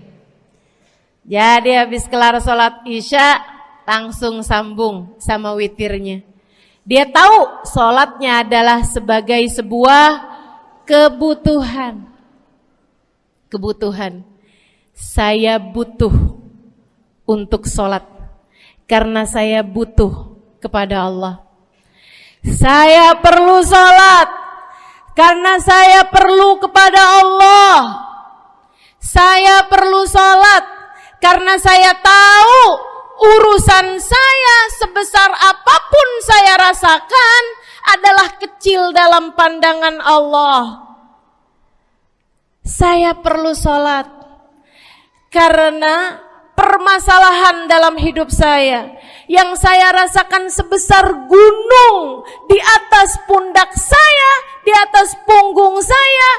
Jadi habis kelar sholat isya langsung sambung sama witirnya. Dia tahu sholatnya adalah sebagai sebuah kebutuhan. Kebutuhan. Saya butuh untuk sholat karena saya butuh kepada Allah. Saya perlu sholat karena saya perlu kepada Allah. Saya perlu sholat karena saya tahu urusan saya sebesar apapun saya rasakan adalah kecil dalam pandangan Allah. Saya perlu sholat karena permasalahan dalam hidup saya yang saya rasakan sebesar gunung di atas pundak saya, di atas punggung saya,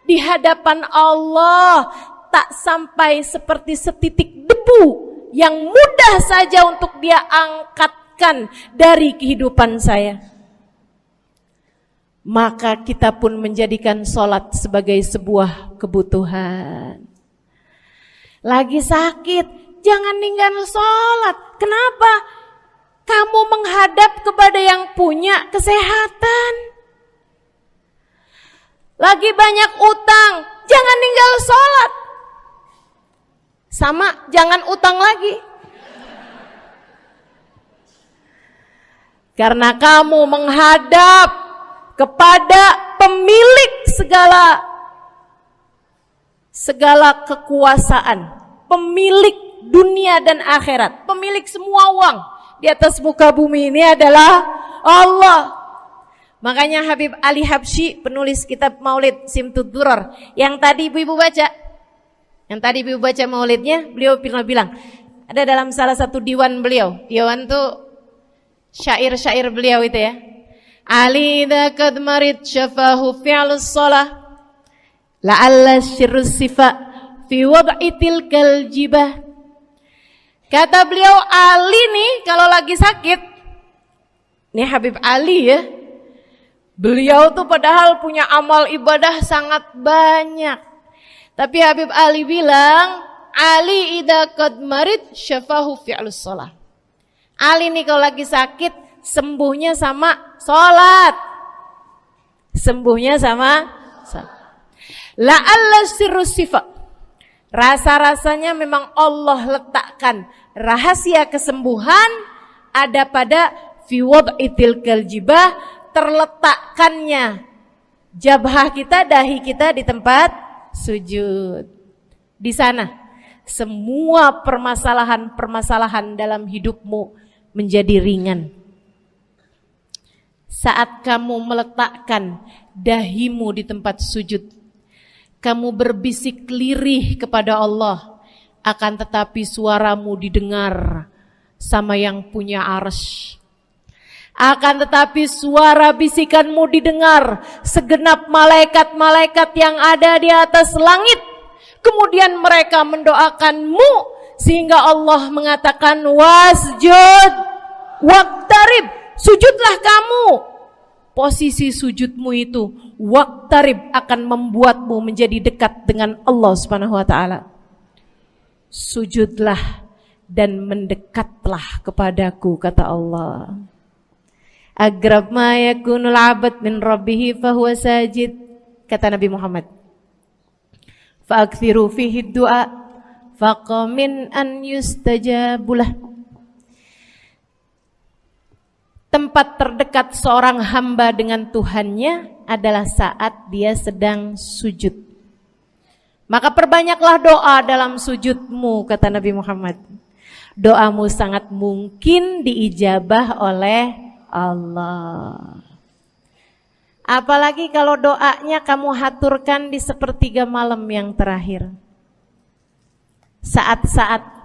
di hadapan Allah tak sampai seperti setitik debu yang mudah saja untuk dia angkatkan dari kehidupan saya. Maka kita pun menjadikan sholat sebagai sebuah kebutuhan. Lagi sakit, jangan ninggal sholat. Kenapa? Kamu menghadap kepada yang punya kesehatan. Lagi banyak utang, jangan ninggal sholat. Sama, jangan utang lagi. Karena kamu menghadap kepada pemilik segala kekuasaan, pemilik dunia dan akhirat, pemilik semua uang di atas muka bumi ini adalah Allah. Makanya Habib Ali Habsyi, penulis kitab Maulid Simtud Duror, yang tadi ibu-ibu baca maulidnya, beliau pernah bilang, ada dalam salah satu diwan beliau, diwan tuh syair-syair beliau itu ya, Ali idza kad marid syafahu fi'lus shalah la'alla syirru sifa fi wad'i tilkal jibah. Kata beliau, Ali nih kalau lagi sakit, nih Habib Ali ya, beliau tuh padahal punya amal ibadah sangat banyak, tapi Habib Ali bilang, Ali idza qad marid syafahu fi'lus shalah. Ali nih kalau lagi sakit, sembuhnya sama sholat. Sembuhnya sama sholat. La'alla sirru sifat. Rasa-rasanya memang Allah letakkan rahasia kesembuhan ada pada fi wad'i tilkal jibah, terletakkannya jabhah kita, dahi kita di tempat sujud. Di sana semua permasalahan-permasalahan dalam hidupmu menjadi ringan. Saat kamu meletakkan dahimu di tempat sujud, kamu berbisik lirih kepada Allah, akan tetapi suaramu didengar sama yang punya arsy. Akan tetapi suara bisikanmu didengar segenap malaikat-malaikat yang ada di atas langit. Kemudian mereka mendoakanmu sehingga Allah mengatakan wasjud waqtarib, sujudlah kamu. Posisi sujudmu itu waqtarib akan membuatmu menjadi dekat dengan Allah Subhanahu wa taala. Sujudlah dan mendekatlah kepadaku, kata Allah. Agrab ma yakunul 'abd min rabbih fahuwa sajid, kata Nabi Muhammad. Fa'akthiru fihi du'a faqamin an yustajabulah. Tempat terdekat seorang hamba dengan Tuhannya adalah saat dia sedang sujud. Maka perbanyaklah doa dalam sujudmu, kata Nabi Muhammad. Doamu sangat mungkin diijabah oleh Allah. Apalagi kalau doanya kamu haturkan di sepertiga malam yang terakhir. Saat-saat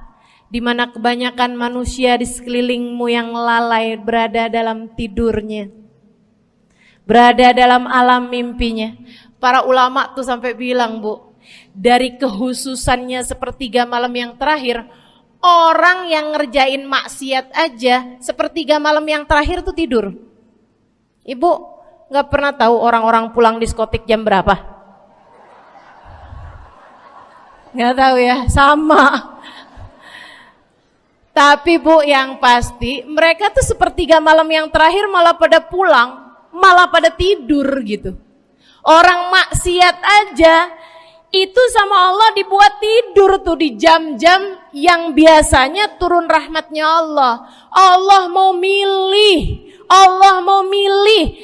di mana kebanyakan manusia di sekelilingmu yang lalai berada dalam tidurnya, berada dalam alam mimpinya. Para ulama tuh sampai bilang, Bu, dari kehususannya sepertiga malam yang terakhir, orang yang ngerjain maksiat aja sepertiga malam yang terakhir tuh tidur. Ibu gak pernah tahu orang-orang pulang diskotik jam berapa? Gak tahu ya, sama. Tapi Bu, yang pasti mereka tuh sepertiga malam yang terakhir malah pada pulang, malah pada tidur gitu. Orang maksiat aja itu sama Allah dibuat tidur tuh di jam-jam yang biasanya turun rahmatnya Allah. Allah mau milih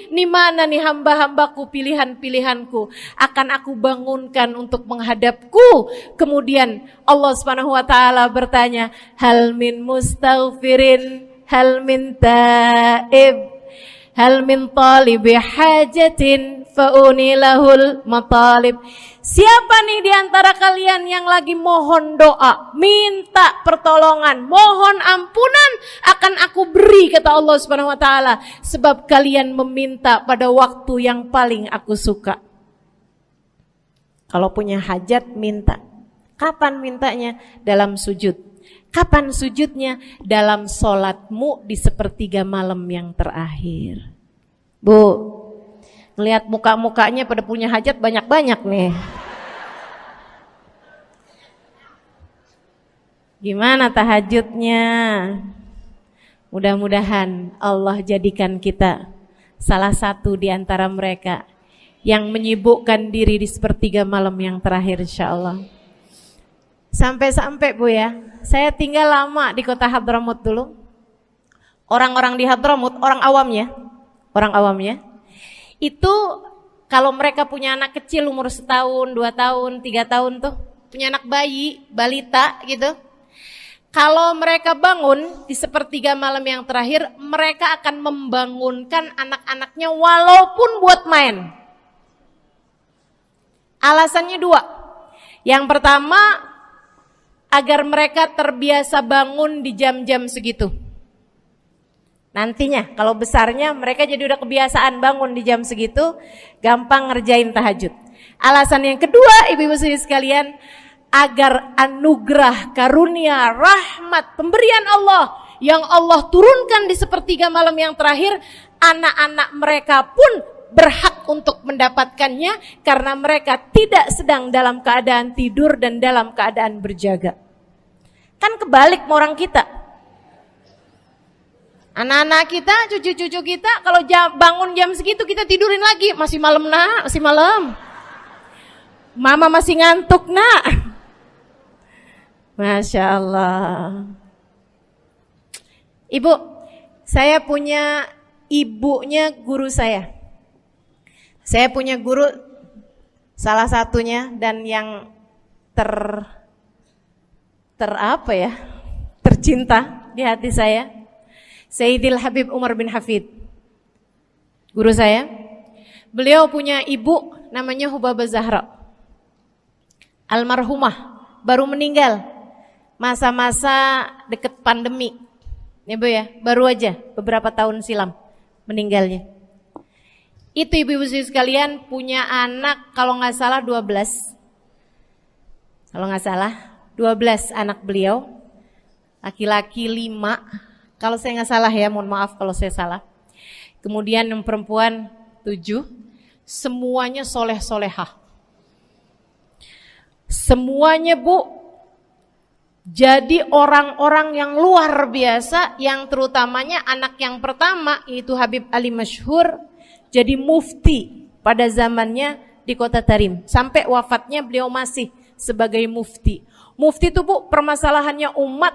nih mana nih hamba-hambaku, pilihan-pilihanku akan aku bangunkan untuk menghadapku. Kemudian Allah Subhanahu wa taala bertanya, hal min mustaghfirin, hal min taib, hal min talibi hajatin faunilahul matalib. Siapa nih di antara kalian yang lagi mohon doa, minta pertolongan, mohon ampunan, akan aku beri, kata Allah Subhanahu wa taala, sebab kalian meminta pada waktu yang paling aku suka. Kalau punya hajat minta. Kapan mintanya? Dalam sujud. Kapan sujudnya? Dalam sholatmu di sepertiga malam yang terakhir. Bu, ngelihat muka-mukanya pada punya hajat banyak-banyak nih. Gimana tahajudnya? Mudah-mudahan Allah jadikan kita salah satu di antara mereka yang menyibukkan diri di sepertiga malam yang terakhir, insyaallah. Sampai-sampai Bu ya, saya tinggal lama di kota Hadramut dulu. Orang-orang di Hadramut, orang awamnya, itu kalau mereka punya anak kecil umur 1 tahun, 2 tahun, 3 tahun tuh, punya anak bayi, balita gitu. Kalau mereka bangun di sepertiga malam yang terakhir, mereka akan membangunkan anak-anaknya walaupun buat main. Alasannya 2. Yang pertama, agar mereka terbiasa bangun di jam-jam segitu. Nantinya kalau besarnya mereka jadi udah kebiasaan bangun di jam segitu, gampang ngerjain tahajud. Alasan yang kedua, ibu-ibu sekalian, agar anugerah, karunia, rahmat, pemberian Allah yang Allah turunkan di sepertiga malam yang terakhir, anak-anak mereka pun berhak untuk mendapatkannya karena mereka tidak sedang dalam keadaan tidur dan dalam keadaan berjaga. Kan kebalik orang kita. Anak-anak kita, cucu-cucu kita kalau bangun jam segitu kita tidurin lagi, masih malam. Mama masih ngantuk, nak. Masya Allah. Ibu, saya punya ibunya guru saya. Saya punya guru salah satunya dan yang tercinta di hati saya, Sayyidil Habib Umar bin Hafid. Guru saya. Beliau punya ibu namanya Hubabah Zahra. Almarhumah, baru meninggal masa-masa deket pandemi. Ya Bu ya, baru aja beberapa tahun silam meninggalnya. Itu ibu-ibu sekalian punya anak kalau nggak salah 12. Kalau nggak salah 12 anak beliau. Laki-laki 5. Kalau saya nggak salah ya, mohon maaf kalau saya salah. Kemudian yang perempuan 7. Semuanya soleh-solehah. Semuanya Bu, jadi orang-orang yang luar biasa, yang terutamanya anak yang pertama yaitu Habib Ali Masyhur jadi mufti pada zamannya di Kota Tarim. Sampai wafatnya beliau masih sebagai mufti. Mufti itu Bu, permasalahannya umat